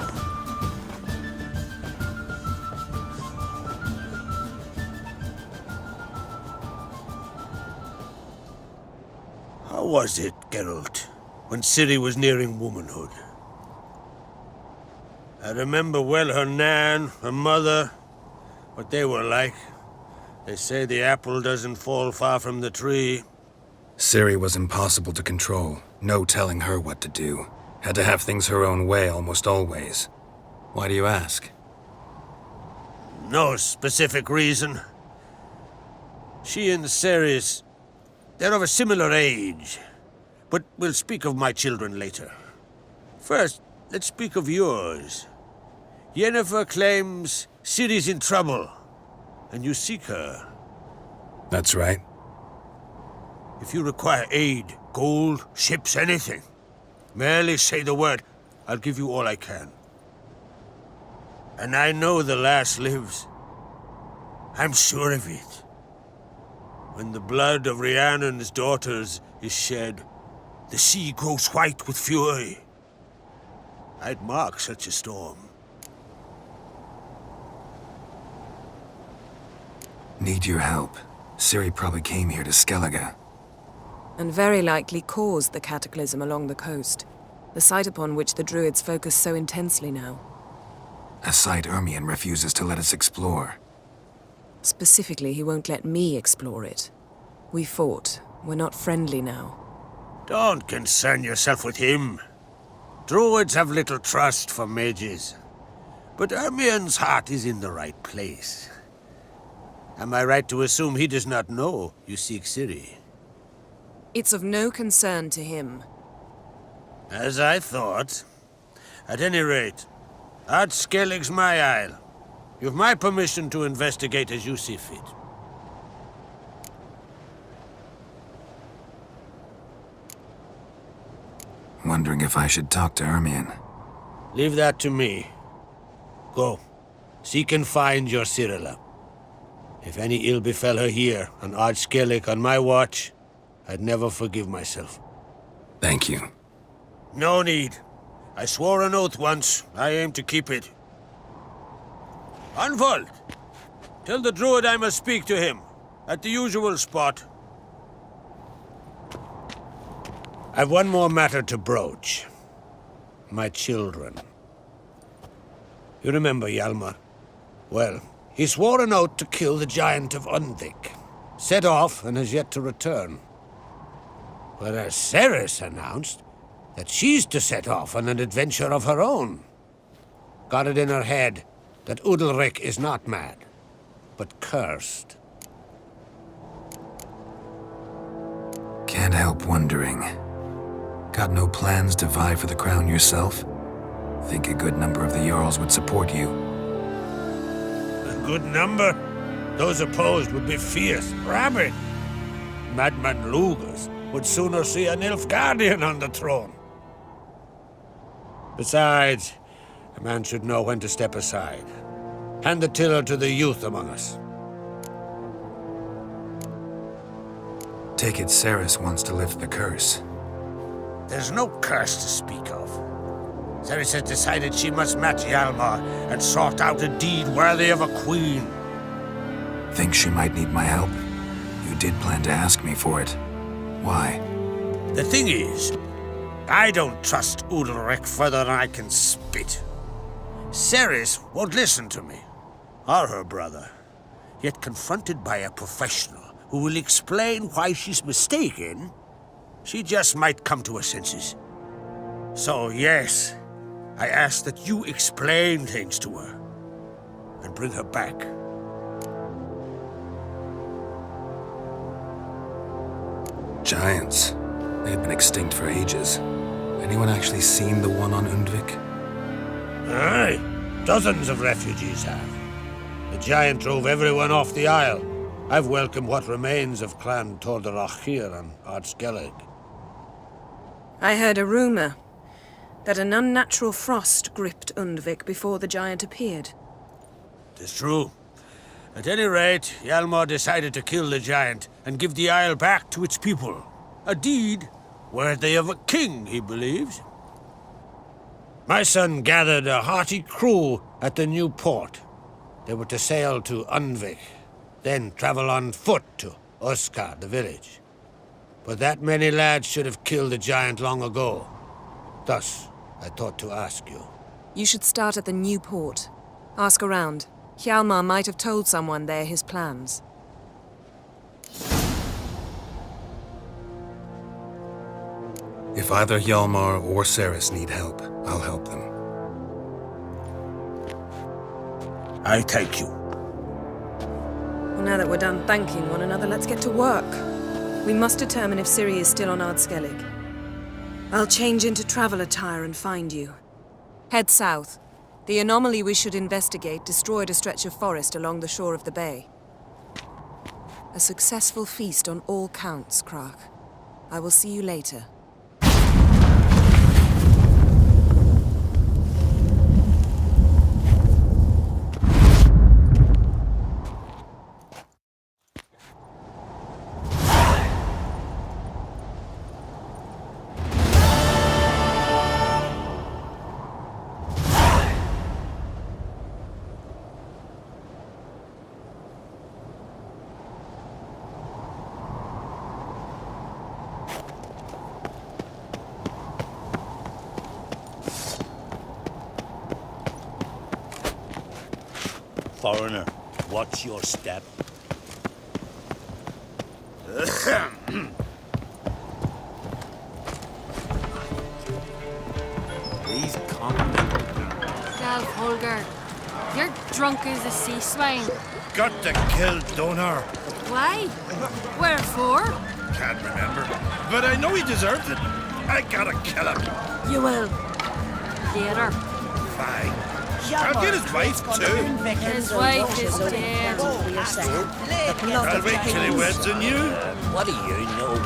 How was it, Geralt, when Ciri was nearing womanhood? I remember well her nan, her mother, what they were like. They say the apple doesn't fall far from the tree. Ciri was impossible to control. No telling her what to do. Had to have things her own way almost always. Why do you ask? No specific reason. She and Ceres, they're of a similar age. But we'll speak of my children later. First, let's speak of yours. Yennefer claims Ciri's in trouble, and you seek her. That's right. If you require aid, gold, ships, anything, merely say the word. I'll give you all I can. And I know the lass lives. I'm sure of it. When the blood of Rhiannon's daughters is shed, the sea grows white with fury. I'd mark such a storm. Need your help. Ciri probably came here to Skellige. And very likely caused the cataclysm along the coast, the site upon which the druids focus so intensely now. A site Ermion refuses to let us explore. Specifically, he won't let me explore it. We fought. We're not friendly now. Don't concern yourself with him. Druids have little trust for mages. But Ermien's heart is in the right place. Am I right to assume he does not know you seek Ciri? It's of no concern to him. As I thought. At any rate, Ard Skellige's my isle. You've my permission to investigate as you see fit. Wondering if I should talk to Ermien. Leave that to me. Go. Seek and find your Cirilla. If any ill befell her here, on Ard Skellige on my watch, I'd never forgive myself. Thank you. No need. I swore an oath once. I aim to keep it. Unfold! Tell the druid I must speak to him. At the usual spot. I've one more matter to broach. My children. You remember Hjalmar? Well, he swore an oath to kill the giant of Undvik. Set off and has yet to return. Whereas Ceres announced that she's to set off on an adventure of her own. Got it in her head that Udalric is not mad, but cursed. Can't help wondering. Got no plans to vie for the crown yourself? Think a good number of the Jarls would support you. A good number? Those opposed would be fierce, rabid. Madman Lugas would sooner see an Nilfgaardian on the throne. Besides, a man should know when to step aside. Hand the tiller to the youth among us. Take it Ceres wants to lift the curse. There's no curse to speak of. Ceres has decided she must match Hjalmar and sought out a deed worthy of a queen. Think she might need my help? You did plan to ask me for it. Why? The thing is, I don't trust Udalric further than I can spit. Ceres won't listen to me, or her brother. Yet confronted by a professional who will explain why she's mistaken, she just might come to her senses. So yes, I ask that you explain things to her and bring her back. Giants. They've been extinct for ages. Anyone actually seen the one on Undvik? Aye, dozens of refugees have. The giant drove everyone off the isle. I've welcomed what remains of Clan Tordarach here on Ard Skellige. I heard a rumor that an unnatural frost gripped Undvik before the giant appeared. Tis true. At any rate, Hjalmar decided to kill the giant and give the isle back to its people. A deed worthy of a king, he believes. My son gathered a hearty crew at the new port. They were to sail to Undvik, then travel on foot to Oskar, the village. But that many lads should have killed the giant long ago. Thus, I thought to ask you. You should start at the new port. Ask around. Hjalmar might have told someone there his plans. If either Hjalmar or Ceres need help, I'll help them. I thank you. Well, now that we're done thanking one another, let's get to work. We must determine if Ciri is still on Ard Skellige. I'll change into travel attire and find you. Head south. The anomaly we should investigate destroyed a stretch of forest along the shore of the bay. A successful feast on all counts, Krach. I will see you later. Foreigner, watch your step. Self, Holger. You're drunk as a sea swine. Got to kill Donar. Why? Wherefore? Can't remember. But I know he deserved it. I gotta kill him. You will. Later. Fine. I'll get his wife too. His wife is dead. I'll wait till he weds on you. What do you know?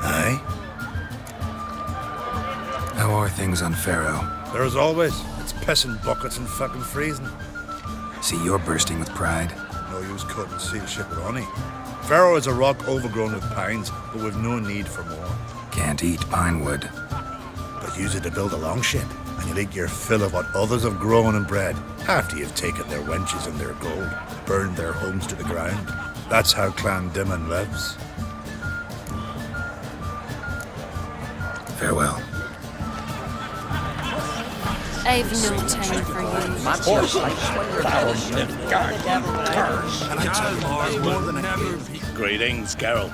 Aye. How are things on Pharaoh? There as always. It's pissing buckets and fucking freezing. See, you're bursting with pride. No use cutting seal ship with honey. Pharaoh is a rock overgrown with pines, but we've no need for more. Can't eat pine wood. But use it to build a longship, and you'll eat your fill of what others have grown and bred, after you've taken their wenches and their gold, burned their homes to the ground. That's how Clan Dimon lives. Farewell. I've no time for you. Greetings, Geralt.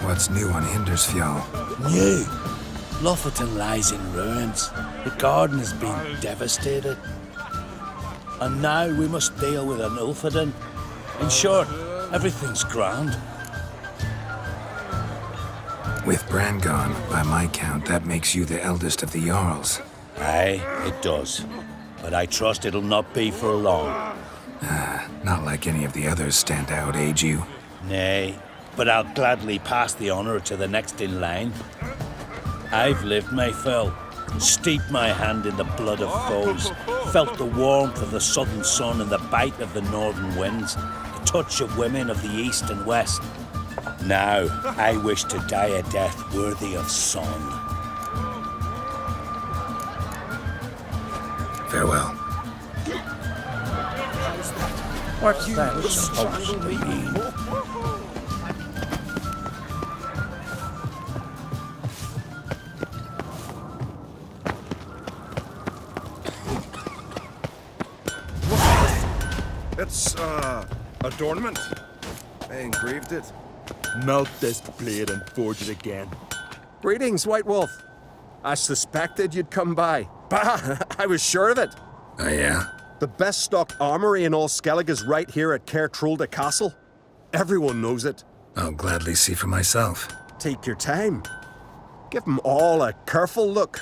What's new on Hindersfjall? New. Lofferton lies in ruins. The garden has been devastated. And now we must deal with an Ulfheden. In short, everything's grand. With Bran gone, by my count, that makes you the eldest of the Jarls. Aye, it does. But I trust it'll not be for long. Not like any of the others stand out, age you? Nay, but I'll gladly pass the honour to the next in line. I've lived my fill, steeped my hand in the blood of foes, felt the warmth of the southern sun and the bite of the northern winds, the touch of women of the east and west. Now, I wish to die a death worthy of song. Farewell. What's that supposed to mean? It's, adornment. I engraved it. Melt this blade and forge it again. Greetings, White Wolf. I suspected you'd come by. Bah, I was sure of it. Oh, yeah? The best stocked armory in all Skellige is right here at Caer Trolde Castle. Everyone knows it. I'll gladly see for myself. Take your time. Give them all a careful look.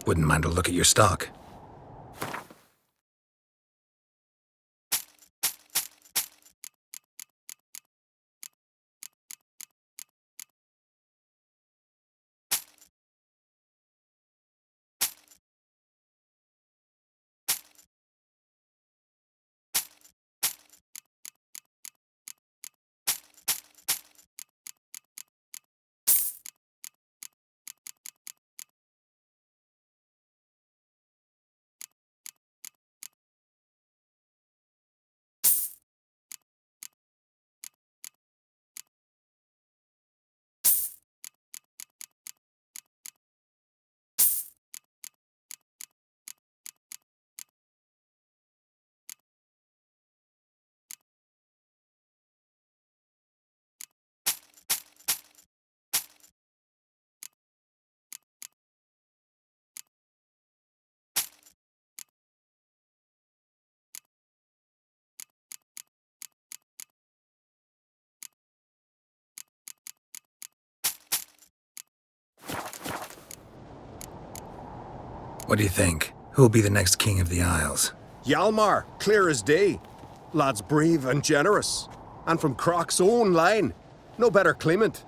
Wouldn't mind a look at your stock. What do you think? Who'll be the next king of the Isles? Hjalmar, clear as day. Lad's brave and generous. And from Croc's own line. No better claimant.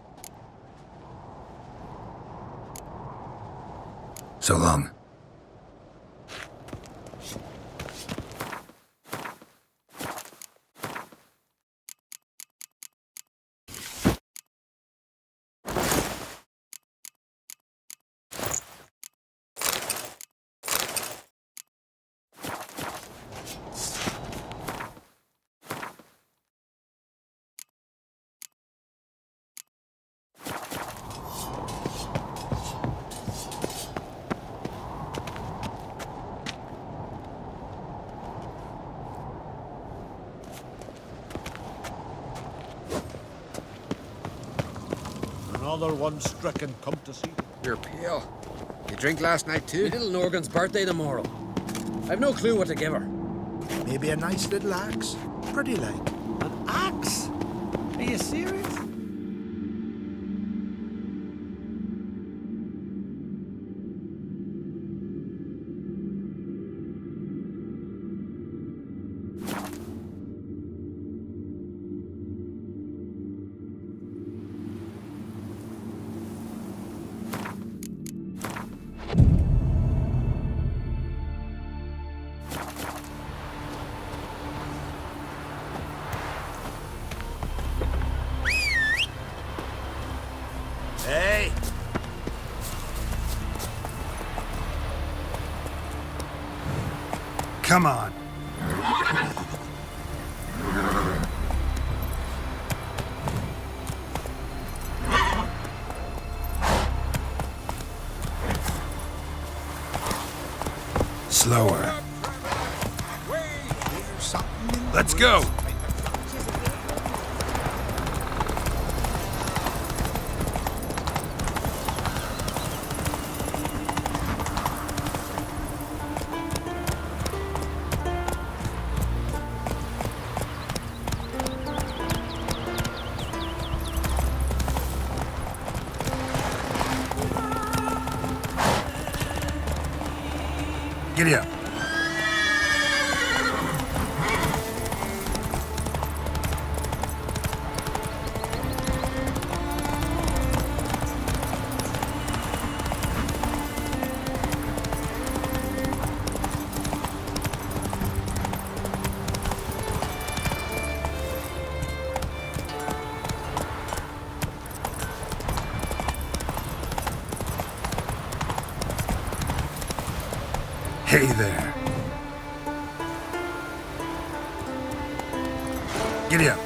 So long. Another one stricken, come to see. You're pale. You drink last night too? My little Norgan's birthday tomorrow. I've no clue what to give her. Maybe a nice little axe. Pretty like. An axe? Are you serious? Hey! Come on. Slower. Let's go. Giddy up. Hey there. Giddy up.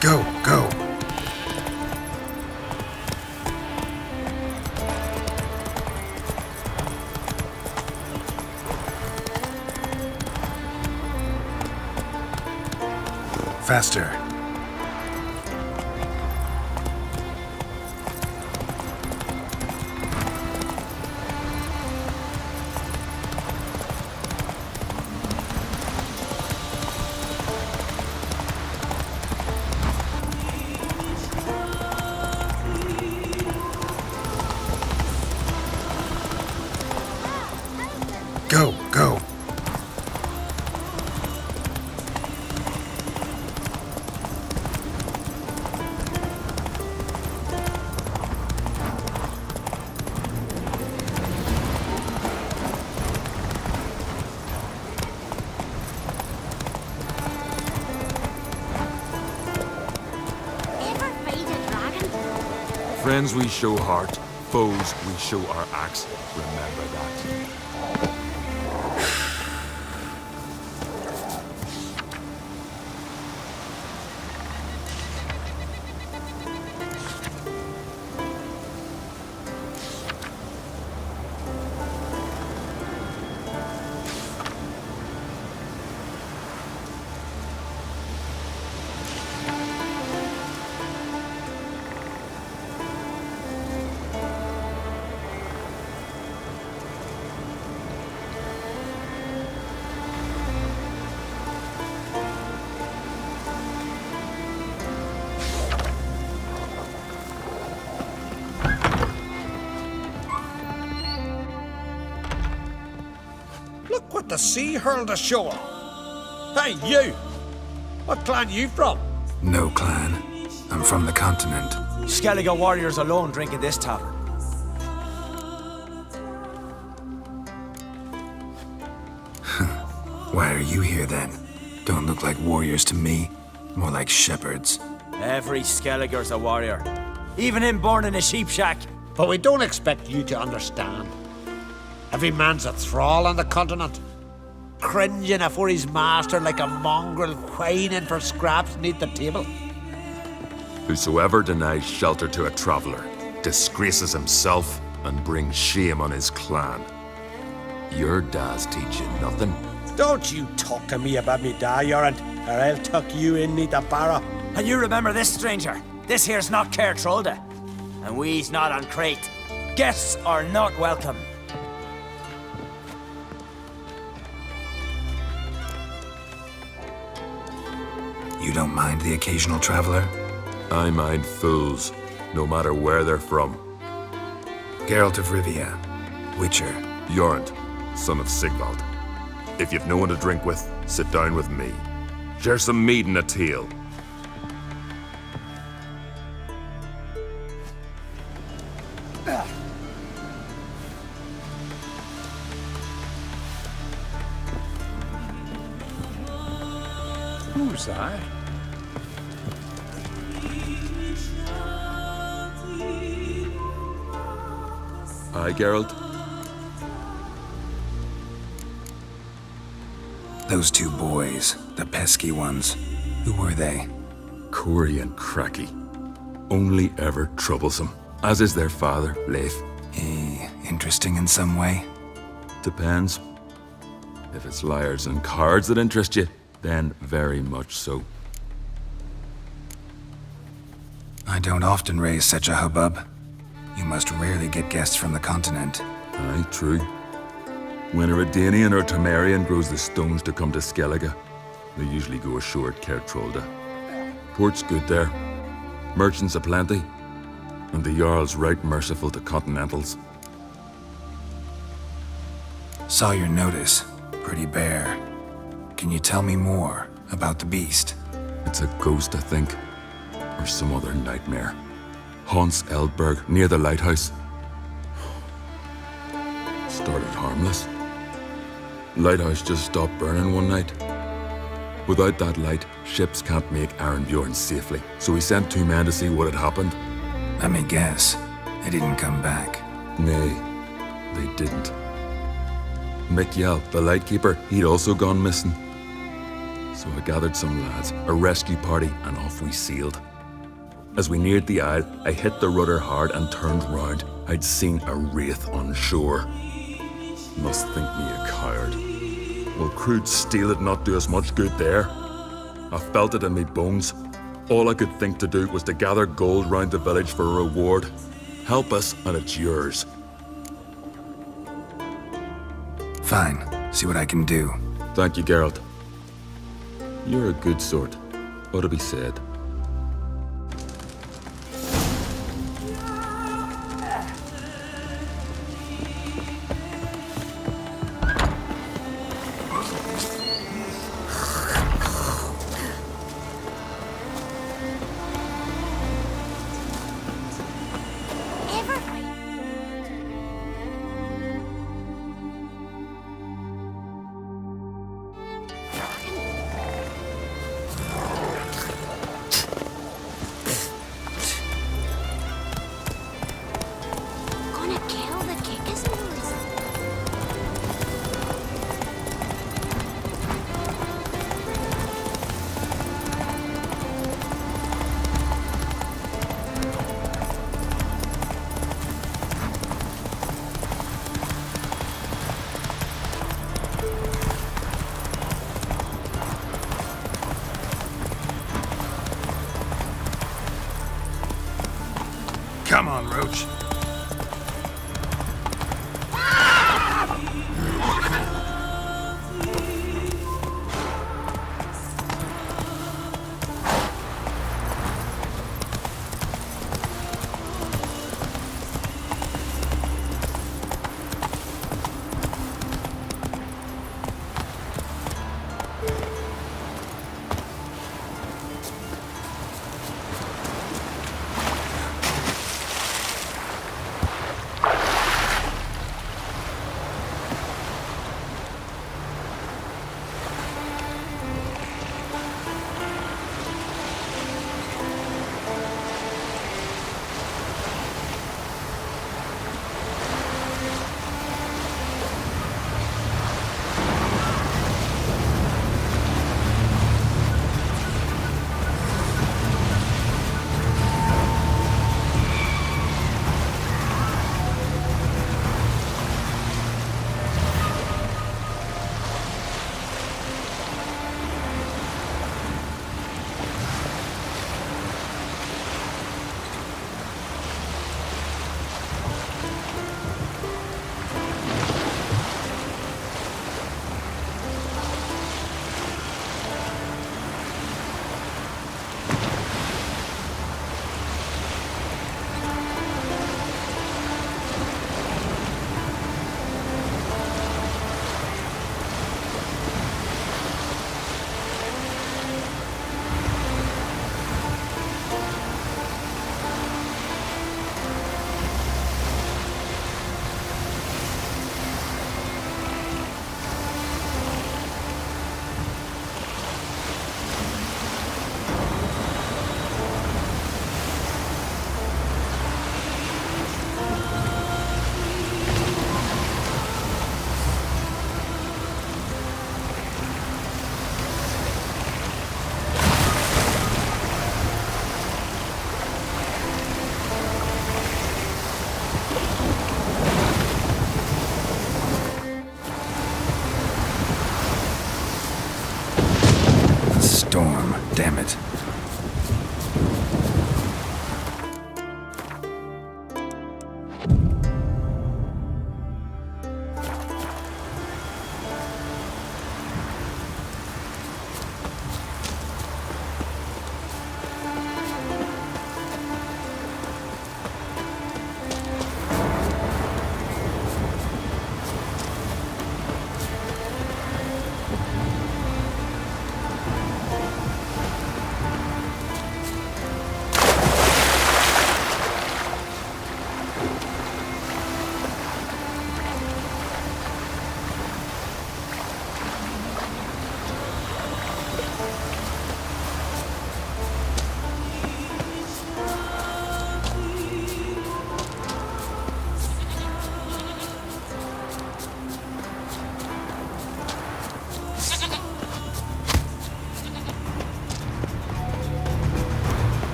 Go, go. Faster. Go, go. Friends we show heart, foes we show our axe. Remember that. Look what the sea hurled ashore. Hey, you! What clan you from? No clan. I'm from the continent. Skellige warriors alone drink in this tavern. Why are you here then? Don't look like warriors to me. More like shepherds. Every Skellige's a warrior. Even him born in a sheep shack. But we don't expect you to understand. Every man's a thrall on the continent, cringing afore his master like a mongrel whining for scraps neath the table. Whosoever denies shelter to a traveller disgraces himself and brings shame on his clan. Your da's teach you nothing. Don't you talk to me about me da, Yorant, or I'll tuck you in neath the barrow. And you remember this, stranger. This here's not Cair Trolda, and we's not on Crate. Guests are not welcome. You don't mind the occasional traveler? I mind fools, no matter where they're from. Geralt of Rivia, Witcher. Jorund, son of Sigvald. If you've no one to drink with, sit down with me. Share some mead and a teal. Who's that? Aye, Geralt? Those two boys, the pesky ones, who were they? Corey and Cracky. Only ever troublesome, as is their father, Leif. Interesting in some way? Depends. If it's liars and cards that interest you, then very much so. I don't often raise such a hubbub. You must rarely get guests from the continent. Aye, true. When a Redanian or Temerian grows the stones to come to Skellige, they usually go ashore at Cair Trolda. Port's good there. Merchants aplenty. And the Jarl's right merciful to continentals. Saw your notice. Pretty bare. Can you tell me more about the beast? It's a ghost, I think. Or some other nightmare. Haunts Eldberg, near the lighthouse. Started harmless. Lighthouse just stopped burning one night. Without that light, ships can't make Arenbjorn safely, so we sent 2 men to see what had happened. Let me guess. They didn't come back. Nay, they didn't. Mikjal, the lightkeeper, he'd also gone missing. So I gathered some lads, a rescue party, and off we sailed. As we neared the isle, I hit the rudder hard and turned round. I'd seen a wraith on shore. Must think me a coward. Will crude steel it not do us much good there? I felt it in me bones. All I could think to do was to gather gold round the village for a reward. Help us, and it's yours. Fine. See what I can do. Thank you, Geralt. You're a good sort. Ought to be said.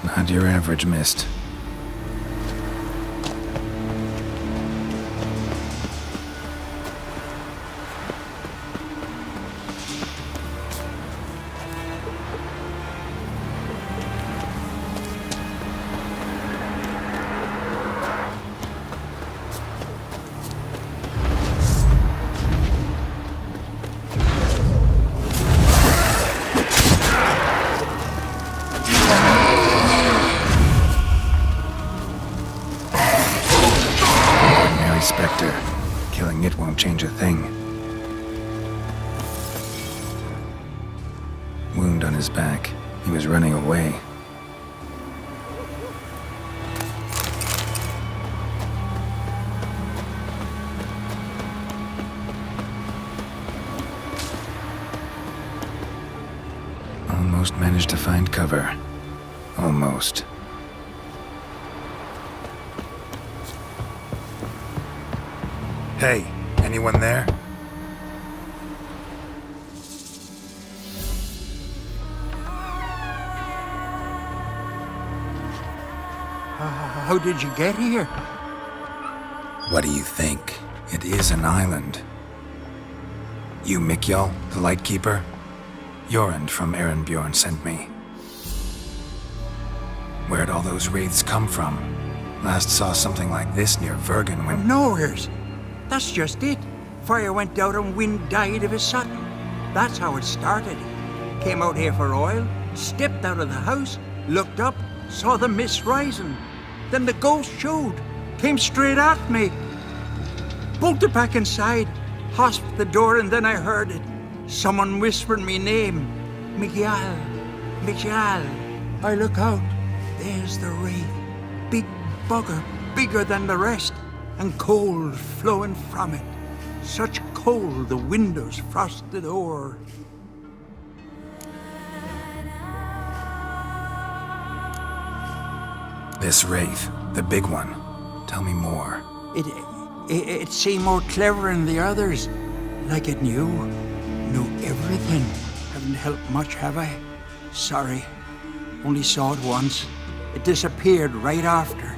Not your average mist. Spectre. Killing it won't change a thing. Wound on his back. He was running away. Almost managed to find cover. Almost. Hey, anyone there? How did you get here? What do you think? It is an island. You Mikjal, the Lightkeeper? Jorund from Erenbjorn sent me. Where'd all those wraiths come from? Last saw something like this near Vergen when... Nowheres. That's just it. Fire went out and wind died of a sudden. That's how it started. Came out here for oil, stepped out of the house, looked up, saw the mist rising. Then the ghost showed, came straight at me. Bolted back inside, hosped the door, and then I heard it. Someone whispered me name. Mikjal. Mikjal. I look out. There's the wraith. Big bugger, bigger than the rest. And cold flowing from it. Such cold the windows frosted o'er. This wraith, the big one. Tell me more. It seemed more clever than the others. Like it knew everything. Haven't helped much, have I? Sorry. Only saw it once. It disappeared right after.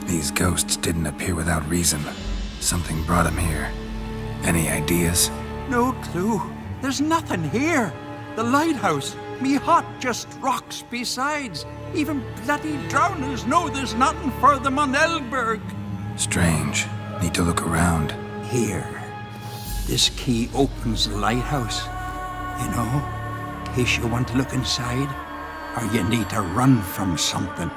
These ghosts didn't appear without reason. Something brought them here. Any ideas? No clue. There's nothing here. The lighthouse, me hut, just rocks besides. Even bloody drowners know there's nothing for them on Elberg. Strange. Need to look around. Here. This key opens the lighthouse. You know, in case you want to look inside, or you need to run from something.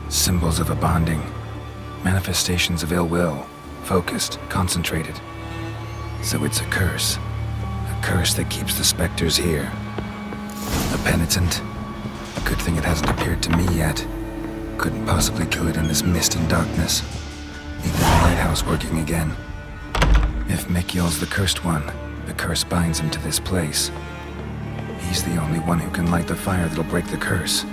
Symbols of a bonding. Manifestations of ill will. Focused, concentrated. So it's a curse. A curse that keeps the specters here. A penitent. Good thing it hasn't appeared to me yet. Couldn't possibly kill it in this mist and darkness. Need the lighthouse working again. If Mikjal's the cursed one, the curse binds him to this place. He's the only one who can light the fire that'll break the curse.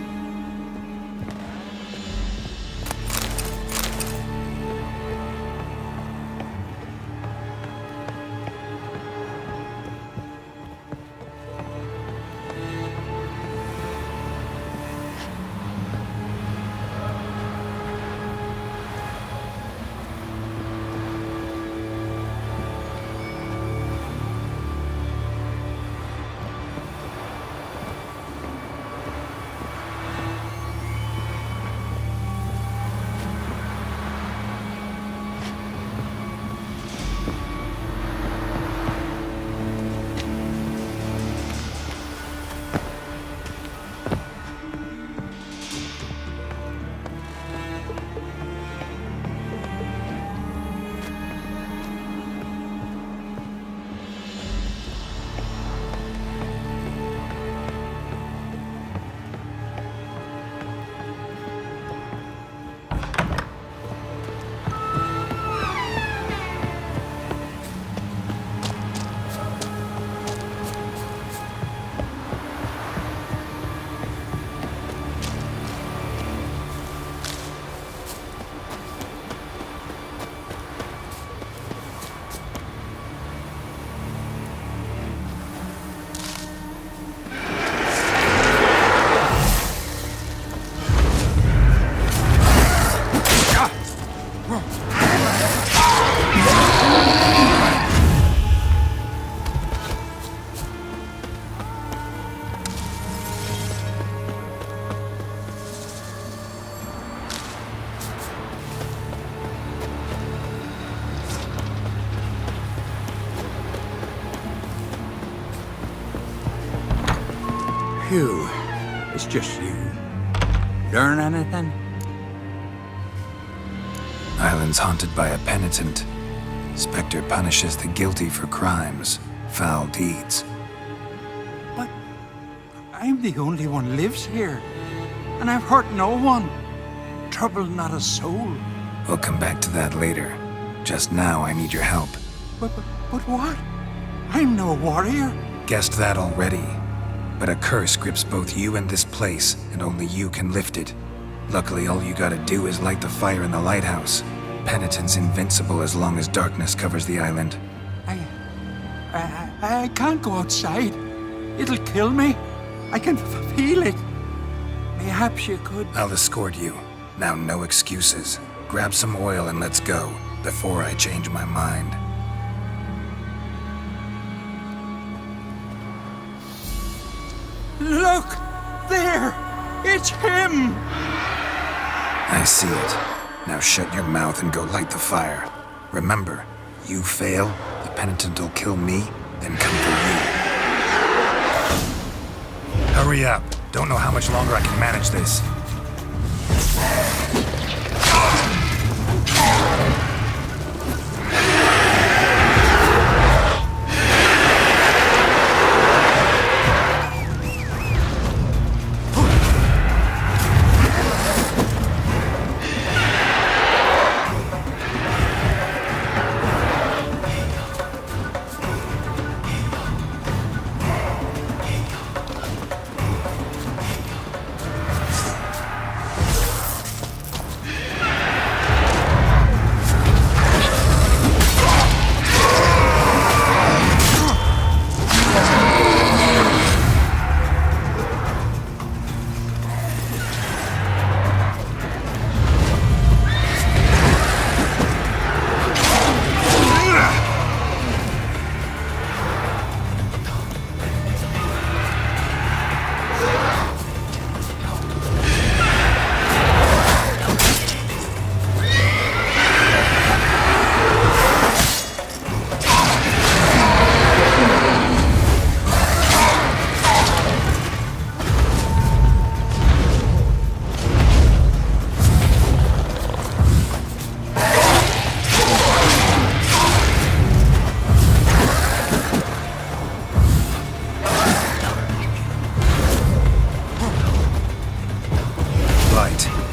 Phew. It's just you. Learn anything? Island's haunted by a penitent. Spectre punishes the guilty for crimes, foul deeds. But I'm the only one lives here. And I've hurt no one. Troubled not a soul. We'll come back to that later. Just now, I need your help. But what? I'm no warrior. Guessed that already. But a curse grips both you and this place, and only you can lift it. Luckily, all you gotta do is light the fire in the lighthouse. Penitent's invincible as long as darkness covers the island. I can't go outside. It'll kill me. I can feel it. Perhaps you could... I'll escort you. Now, no excuses. Grab some oil and let's go, before I change my mind. Look! There! It's him! I see it. Now shut your mouth and go light the fire. Remember, you fail, the penitent will kill me, then come for you. Hurry up. Don't know how much longer I can manage this.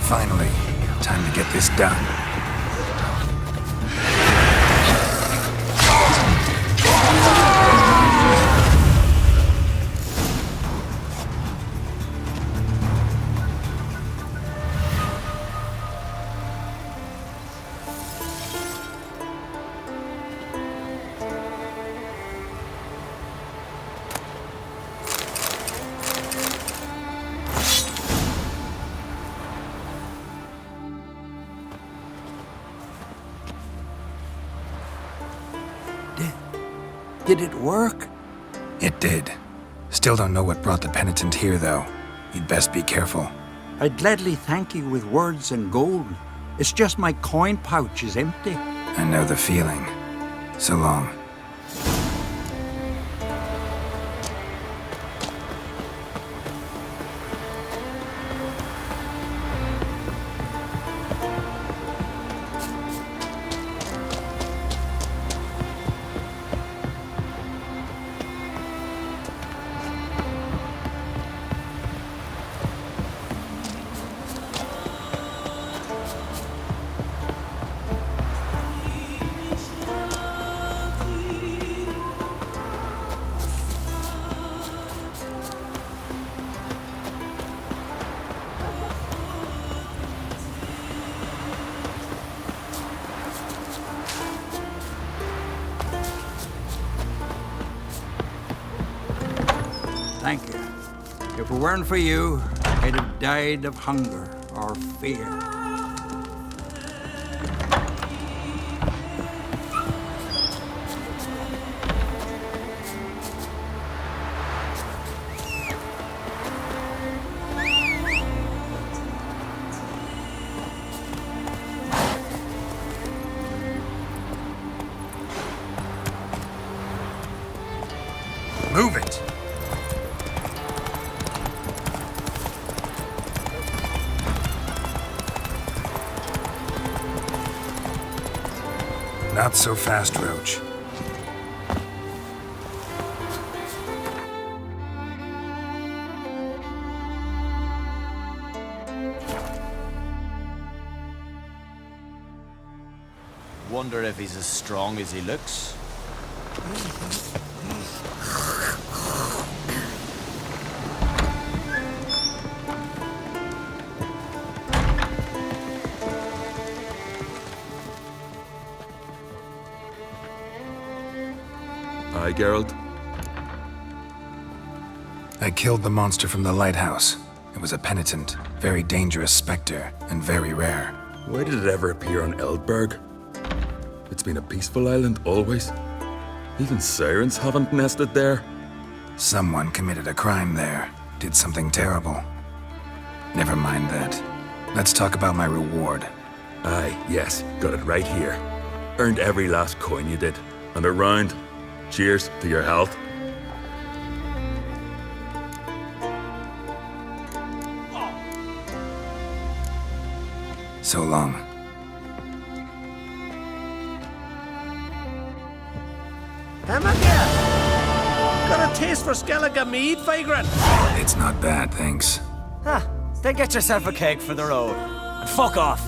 Finally, time to get this done. Did it work? It did. Still don't know what brought the penitent here, though. You'd best be careful. I'd gladly thank you with words and gold. It's just my coin pouch is empty. I know the feeling. So long. Thank you. If it weren't for you, I'd have died of hunger or fear. Move it! Not so fast, Roach. Wonder if he's as strong as he looks. Aye, Geralt? I killed the monster from the lighthouse. It was a penitent, very dangerous specter, and very rare. Why did it ever appear on Eldberg? It's been a peaceful island always. Even sirens haven't nested there. Someone committed a crime there. Did something terrible. Never mind that. Let's talk about my reward. Aye, yes, got it right here. Earned every last coin you did. And a round. Cheers to your health. So long. Got a taste for Skellige mead, vagrant? It's not bad, thanks. Huh. Then get yourself a keg for the road. And fuck off.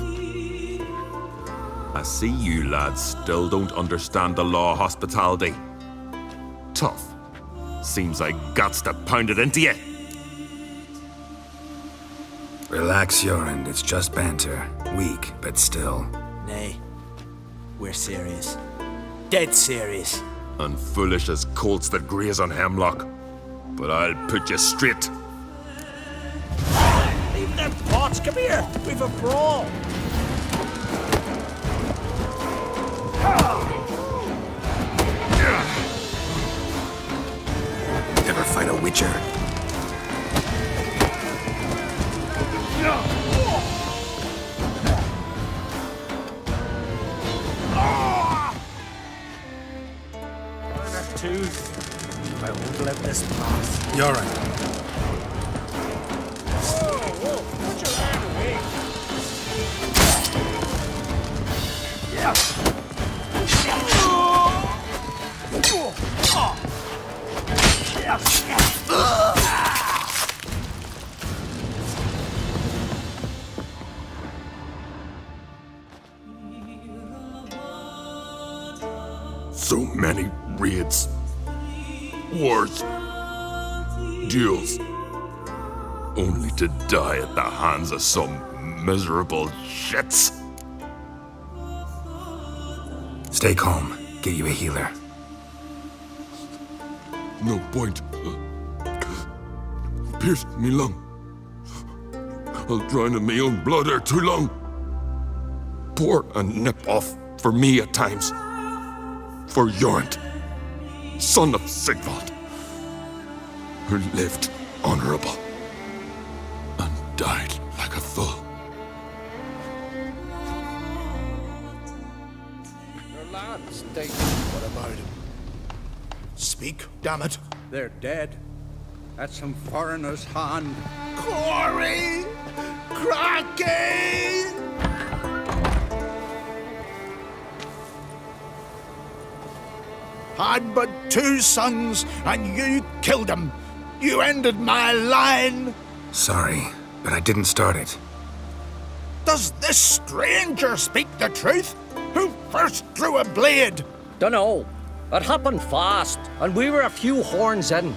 I see you lads still don't understand the law of hospitality. Tough. Seems like guts to pound it into you. Relax, Jorund. It's just banter. Weak, but still. Nay. We're serious. Dead serious. And foolish as colts that graze on hemlock. But I'll put you straight. Leave them pots. Come here. We've a brawl. Ever fight a witcher? Two. I won't let this pass. Jorund. Whoa, put your hand away. Yeah. So many raids, wars, duels, only to die at the hands of some miserable shits. Stay calm. Get you a healer. No point. Pierced me lung. I'll drown in my own blood ere too long. Pour a nip off for me at times. For Jorund, son of Sigvald, who lived honorable and died like a fool. Your lads, what about him? Speak, damn it. They're dead. At some foreigner's hand. Corey! Cracky! Had but 2 sons, and you killed them. You ended my line. Sorry, but I didn't start it. Does this stranger speak the truth? Who first drew a blade? Dunno. It happened fast, and we were a few horns in.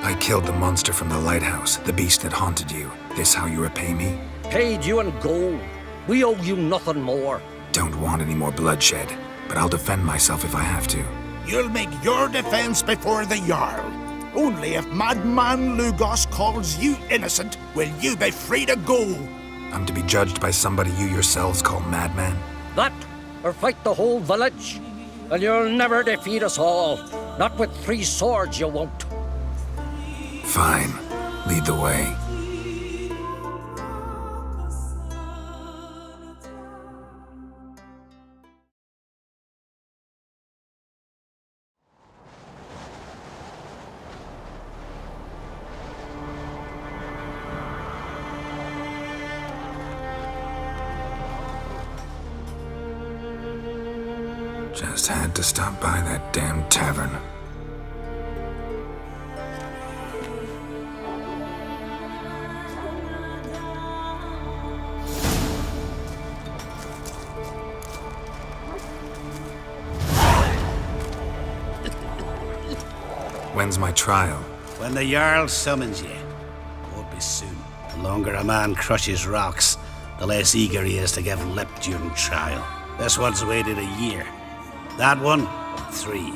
I killed the monster from the lighthouse, the beast that haunted you. This how you repay me? Paid you in gold. We owe you nothing more. Don't want any more bloodshed, but I'll defend myself if I have to. You'll make your defense before the Jarl. Only if Madman Lugos calls you innocent will you be free to go. I'm to be judged by somebody you yourselves call madman? That, or fight the whole village. And you'll never defeat us all. Not with 3 swords, you won't. Fine. Lead the way. Just had to stop by that damn tavern. When's my trial? When the Jarl summons you. Won't be soon. The longer a man crushes rocks, the less eager he is to give lip during trial. This one's waited a year. That one, 3.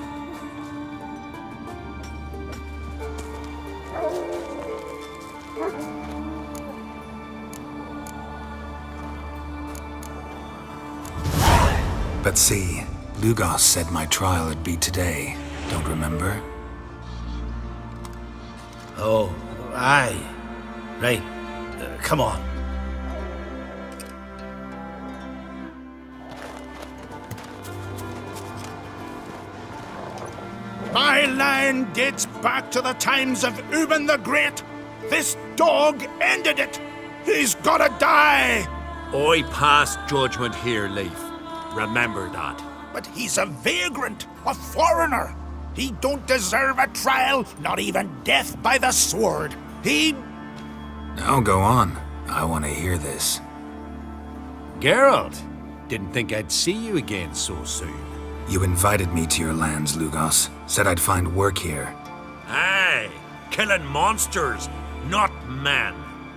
But see, Lugos said my trial would be today. Don't remember? Oh, aye. Right. Come on. My line dates back to the times of Ubin the Great. This dog ended it. He's gotta die. I pass judgment here, Leif. Remember that. But he's a vagrant, a foreigner. He don't deserve a trial, not even death by the sword. He... Now go on. I want to hear this. Geralt, didn't think I'd see you again so soon. You invited me to your lands, Lugos. Said I'd find work here. Aye, killing monsters, not men.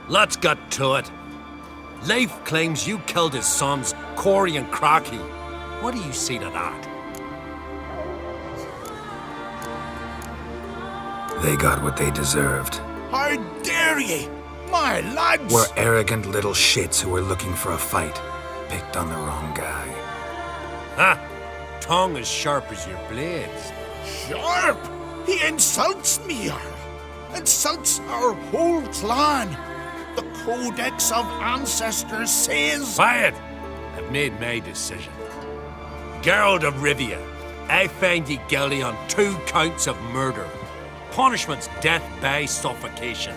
Let's get to it. Leif claims you killed his sons, Corey and Crocky. What do you see to that? They got what they deserved. How dare ye? My lads! We're arrogant little shits who were looking for a fight. Picked on the wrong guy. Ha! Tongue as sharp as your blades. Sharp? He insults me, Jarl. Insults our whole clan. The Codex of Ancestors says... Quiet! I've made my decision. Geralt of Rivia, I find ye guilty on 2 counts of murder. Punishment's death by suffocation.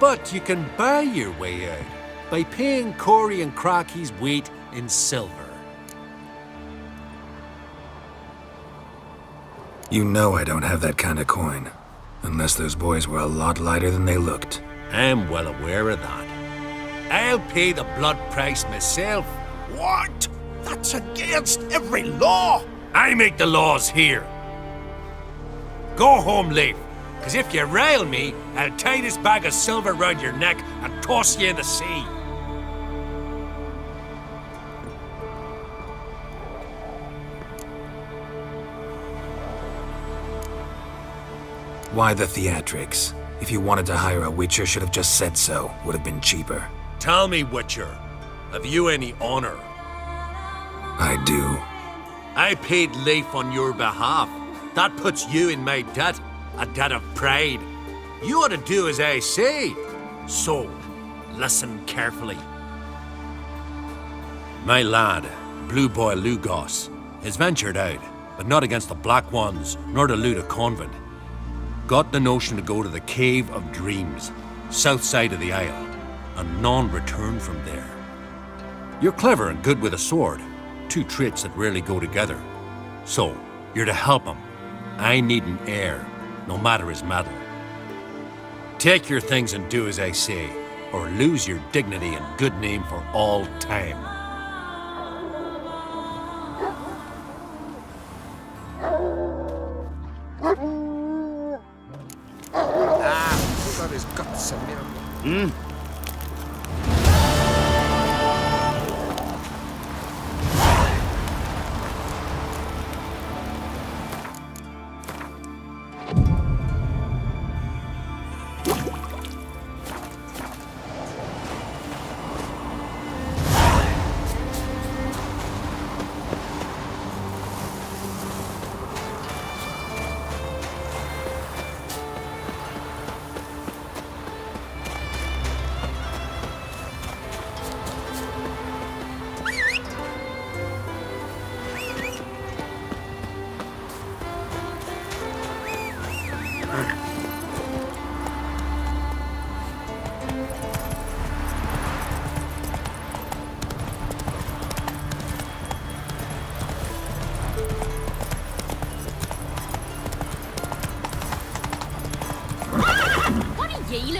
But you can buy your way out by paying Corey and Crocky's weight in silver. You know I don't have that kind of coin. Unless those boys were a lot lighter than they looked. I'm well aware of that. I'll pay the blood price myself. What? That's against every law. I make the laws here. Go home, Leif, because if you rile me, I'll tie this bag of silver round your neck and toss you in the sea. Why the theatrics? If you wanted to hire a Witcher, should have just said so. Would have been cheaper. Tell me, Witcher, have you any honor? I do. I paid Leif on your behalf. That puts you in my debt, a debt of pride. You ought to do as I say. So, listen carefully. My lad, Blue Boy Lugos, has ventured out, but not against the Black Ones, nor to loot a convent. Got the notion to go to the Cave of Dreams, south side of the Isle, and none return from there. You're clever and good with a sword, 2 traits that rarely go together. So, you're to help him. I need an heir, no matter his mettle. Take your things and do as I say, or lose your dignity and good name for all time. Who got his guts in there?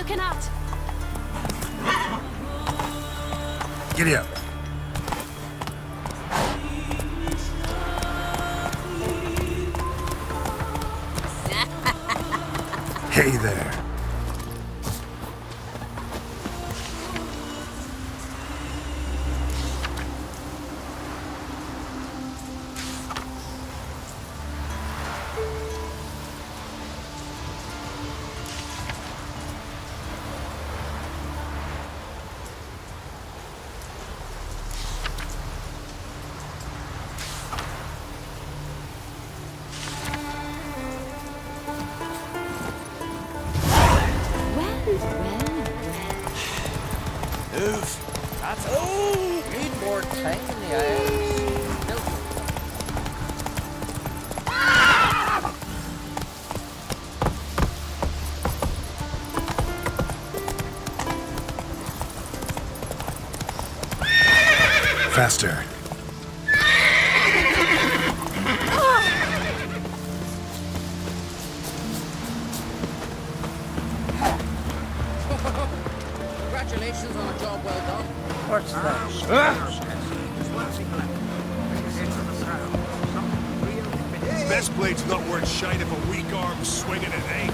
looking at? Giddy up. Hey there. That's oh! Need more time in the eyes. Faster. Congratulations on a job well done. What's that? Best blade's not worth shite if a weak arm's swinging it, eh?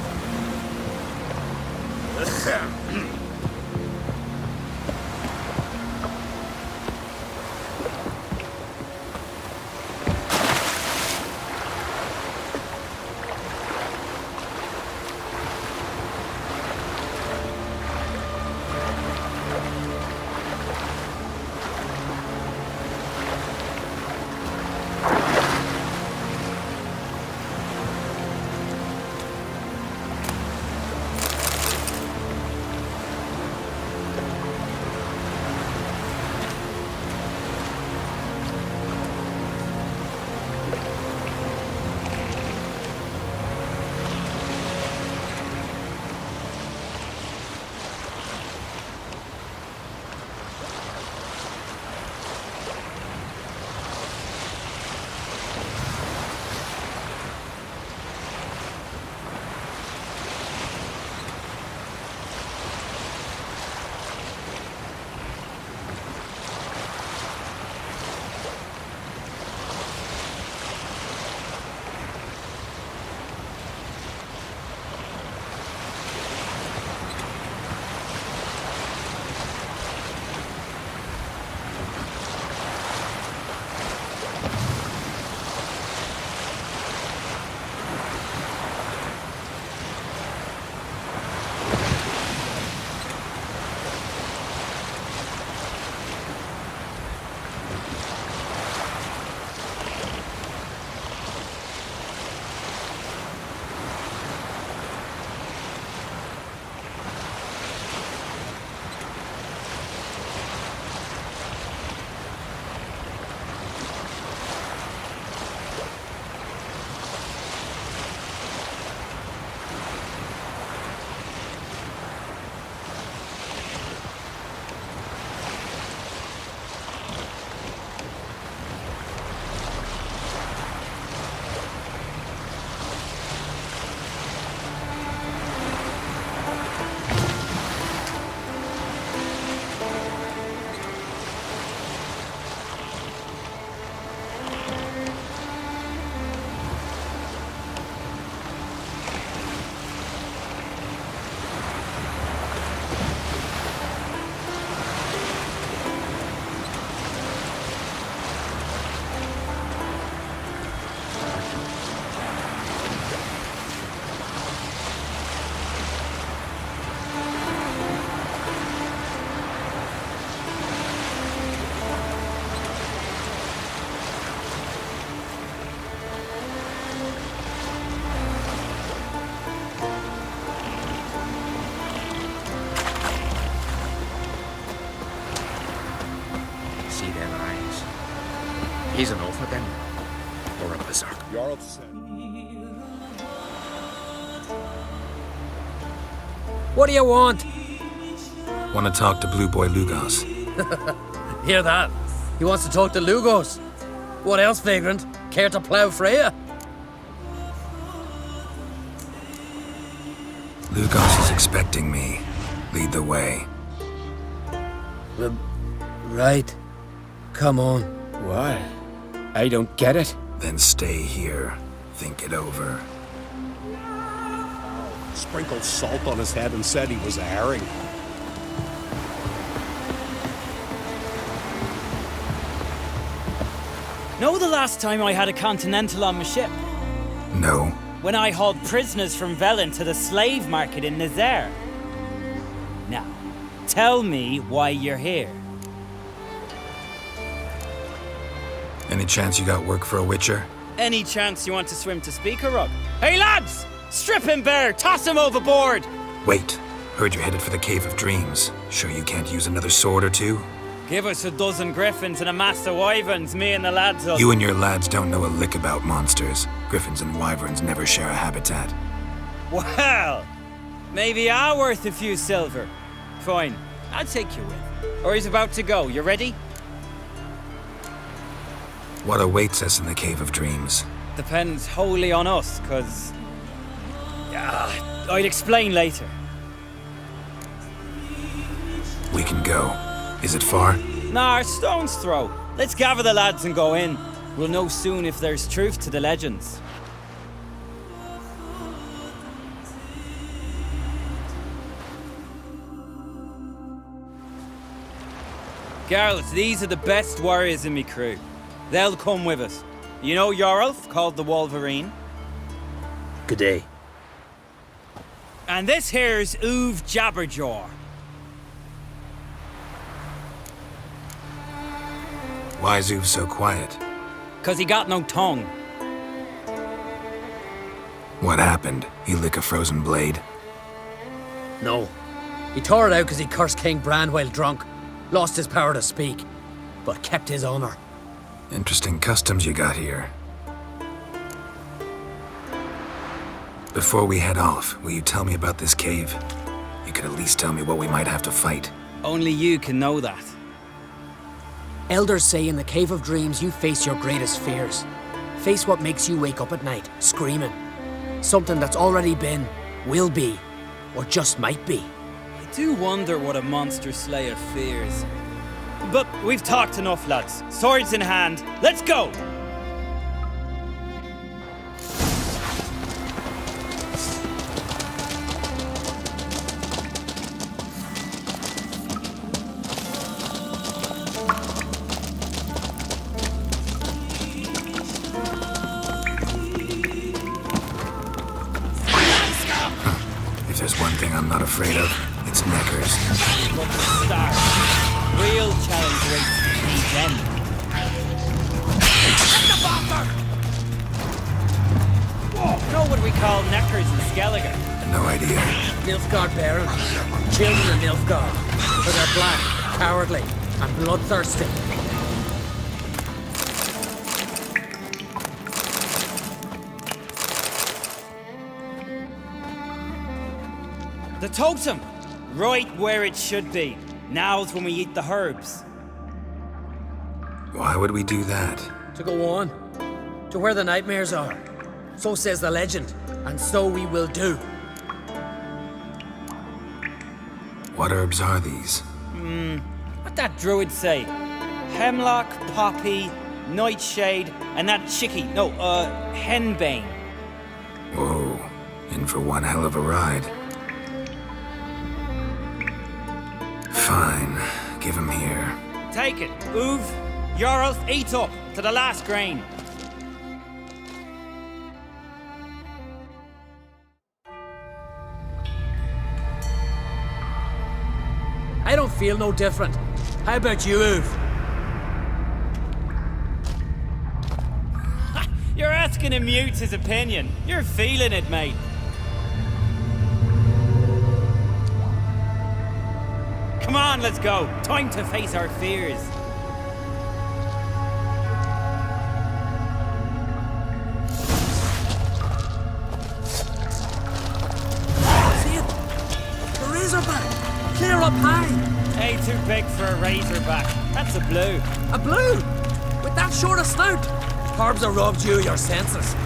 He's an alpha then, or a berserk. You're upset. What do you want? Want to talk to Blue Boy Lugos. Hear that? He wants to talk to Lugos. What else, vagrant? Care to plough Freya? Lugos is expecting me. Lead the way. Right. Come on. Why? I don't get it. Then stay here. Think it over. Sprinkled salt on his head and said he was a herring. Know the last time I had a Continental on my ship? No. When I hauled prisoners from Velen to the slave market in Nazaire. Now, tell me why you're here. Any chance you got work for a witcher? Any chance you want to swim to Speakerrug? Hey lads! Strip him bare! Toss him overboard! Wait. Heard you're headed for the Cave of Dreams. Sure you can't use another sword or two? Give us a dozen griffins and a mass of wyverns, me and the lads will... You and your lads don't know a lick about monsters. Griffins and wyverns never share a habitat. Well, maybe I'm worth a few silver. Fine, I'll take you with. Or he's about to go. You ready? What awaits us in the Cave of Dreams? Depends wholly on us, cause... I'll explain later. We can go. Is it far? Nah, stone's throw. Let's gather the lads and go in. We'll know soon if there's truth to the legends. Girls, these are the best warriors in me crew. They'll come with us. You know Yorulf, called the Wolverine? Good day. And this here's Uv Jabberjaw. Why's Uv so quiet? 'Cause he got no tongue. What happened? He lick a frozen blade? No. He tore it out because he cursed King Bran while drunk. Lost his power to speak, but kept his honor. Interesting customs you got here. Before we head off, will you tell me about this cave? You could at least tell me what we might have to fight. Only you can know that. Elders say in the Cave of Dreams you face your greatest fears. Face what makes you wake up at night, screaming. Something that's already been, will be, or just might be. I do wonder what a monster slayer fears. But we've talked enough, lads. Swords in hand, let's go! If there's one thing I'm not afraid of, it's neckers. But the start. Real challenge waits to be them. Know what we call neckers in Skellige? No idea. Nilfgaard Baron. Children of Nilfgaard. For they're black, cowardly, and bloodthirsty. The totem! Right where it should be. Now's when we eat the herbs. Why would we do that? To go on. To where the nightmares are. So says the legend. And so we will do. What herbs are these? What that druid say? Hemlock, poppy, nightshade, and that henbane. Whoa. In for one hell of a ride. Fine. Give him here. Take it. Uv, Yorulf, eat up to the last grain. I don't feel no different. How about you, Uv? You're asking him mute his opinion. You're feeling it, mate. Come on, let's go. Time to face our fears. See it? The razorback! Clear up high! Hey, too big for a razorback. That's a blue. A blue? With that short a snout? Herbs have robbed you of your senses.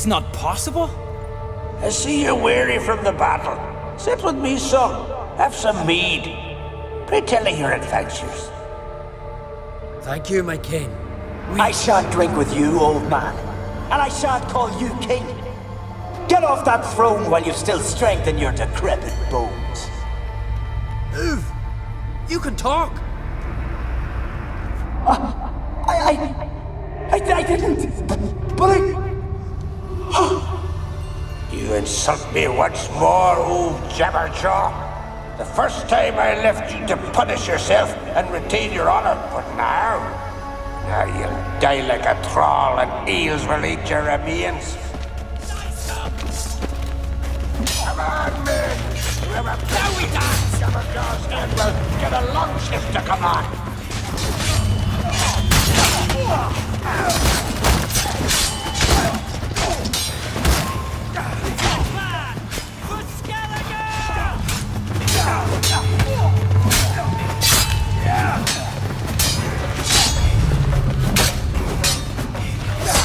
not possible. I see you're weary from the battle. Sit with me, son. Have some mead. Pray tell me your adventures. Thank you, my king. I shan't drink with you, old man. And I shan't call you king. Get off that throne while you've still strength in your decrepit bones. Move! You can talk! I didn't. But I... You insult me once more, old Jabberjaw. The first time I left you to punish yourself and retain your honor, but now you'll die like a troll and eels will eat your remains. Come on, men! Now we dance! Jabberjaw's end will get a long shift to come on.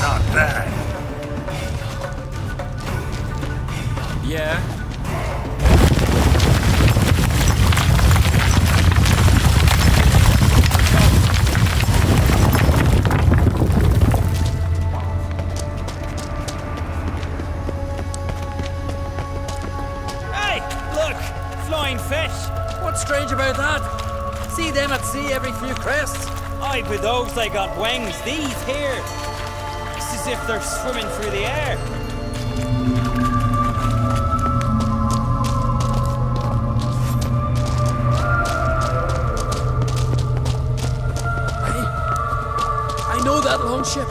Not bad. Yeah? Hey, look! Flying fish! What's strange about that? See them at sea every few crests? Aye, with those they got wings. These here. It's as if they're swimming through the air. I know that longship.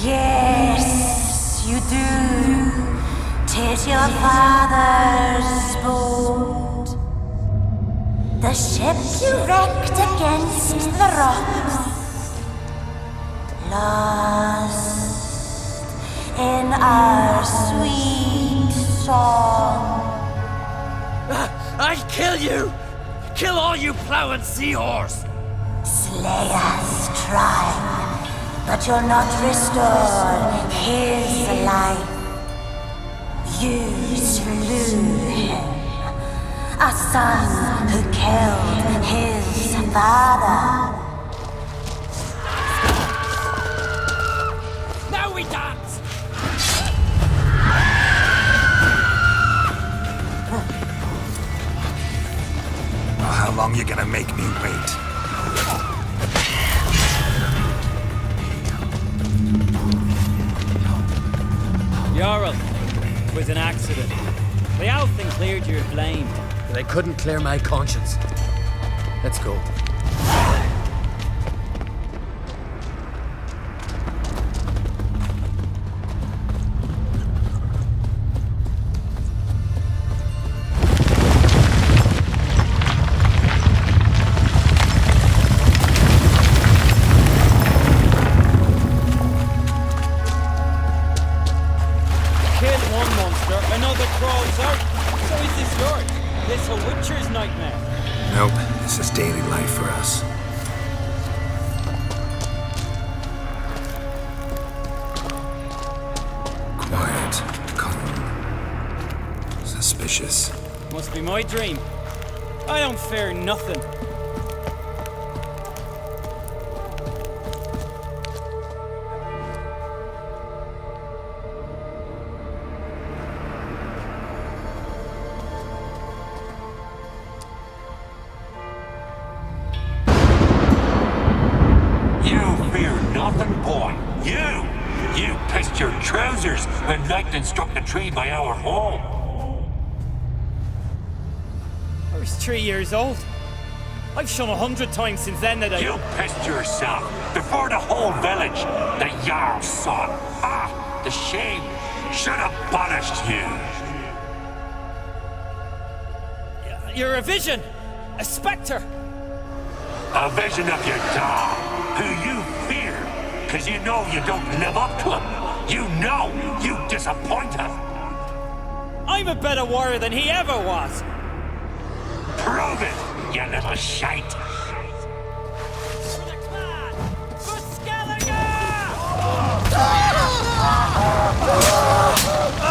Yes, you do. 'Tis your father's boat. The ship you wrecked against the rocks, lost in our sweet song. I'll kill you! Kill all you plowing seahorse! Slay us, try, but you'll not restore his life. You slew him, a son who killed his father. Now we dance! Well, how long you gonna make me wait? Jarl, it was an accident. The Alfin cleared your blame. But I couldn't clear my conscience. Let's go. Another crawls out. So is this yours? This a witcher's nightmare? Nope, this is daily life for us. Quiet, calm, suspicious. Must be my dream. I don't fear nothing. You pissed your trousers when lightning struck the tree by our home. I was 3 years old. I've shone 100 times since then that I... You pissed yourself before the whole village. The Jarl's son. Ah, the shame should have punished you. You're a vision! A spectre! A vision of your dog, who you fear, Because you know you don't live up to him. You know you disappoint him. I'm a better warrior than he ever was. Prove it, you little shite.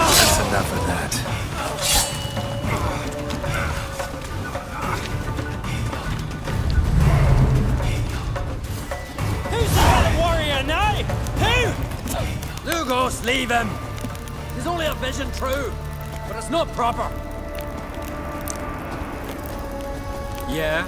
That's enough of that. Who's the better warrior now? Who? Lugos, leave him! He's only a vision true, but it's not proper. Yeah?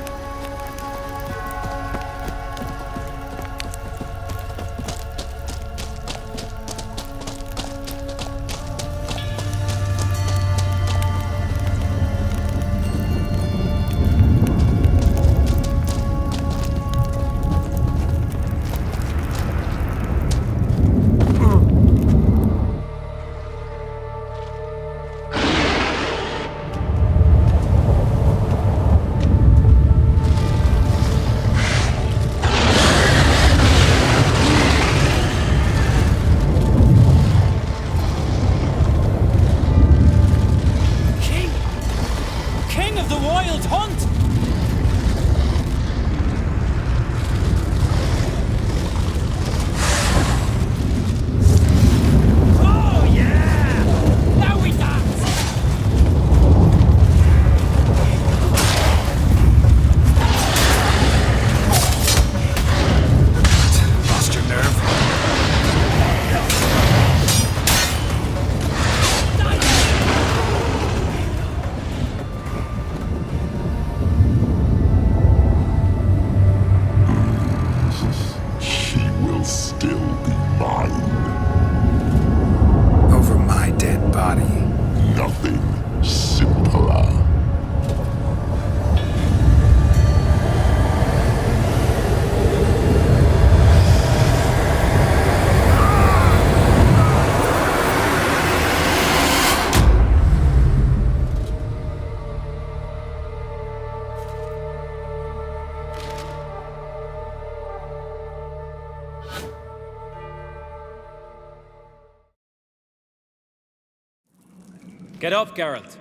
Get up, Geralt.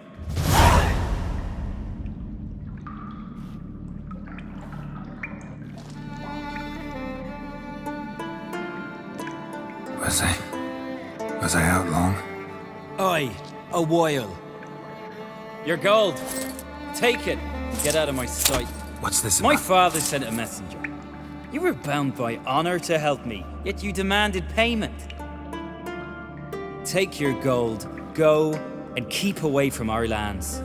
Was I out long? Aye, a while. Your gold. Take it. Get out of my sight. What's this My about? father sent a messenger. You were bound by honor to help me, yet you demanded payment. Take your gold, go, and keep away from our lands.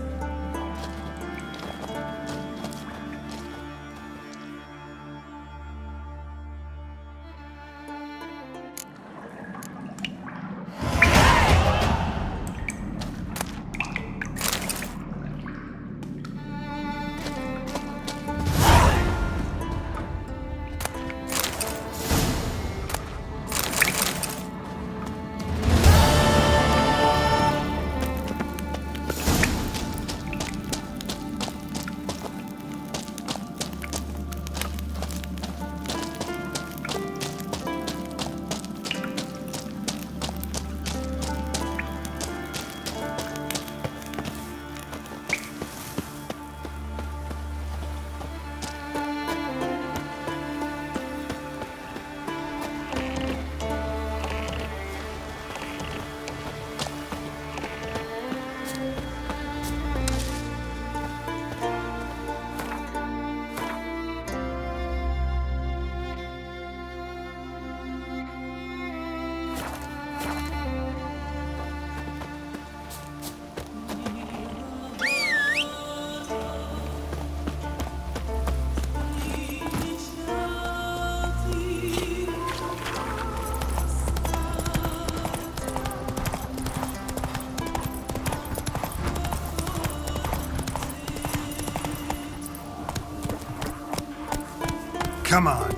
Come on.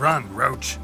Run, Roach.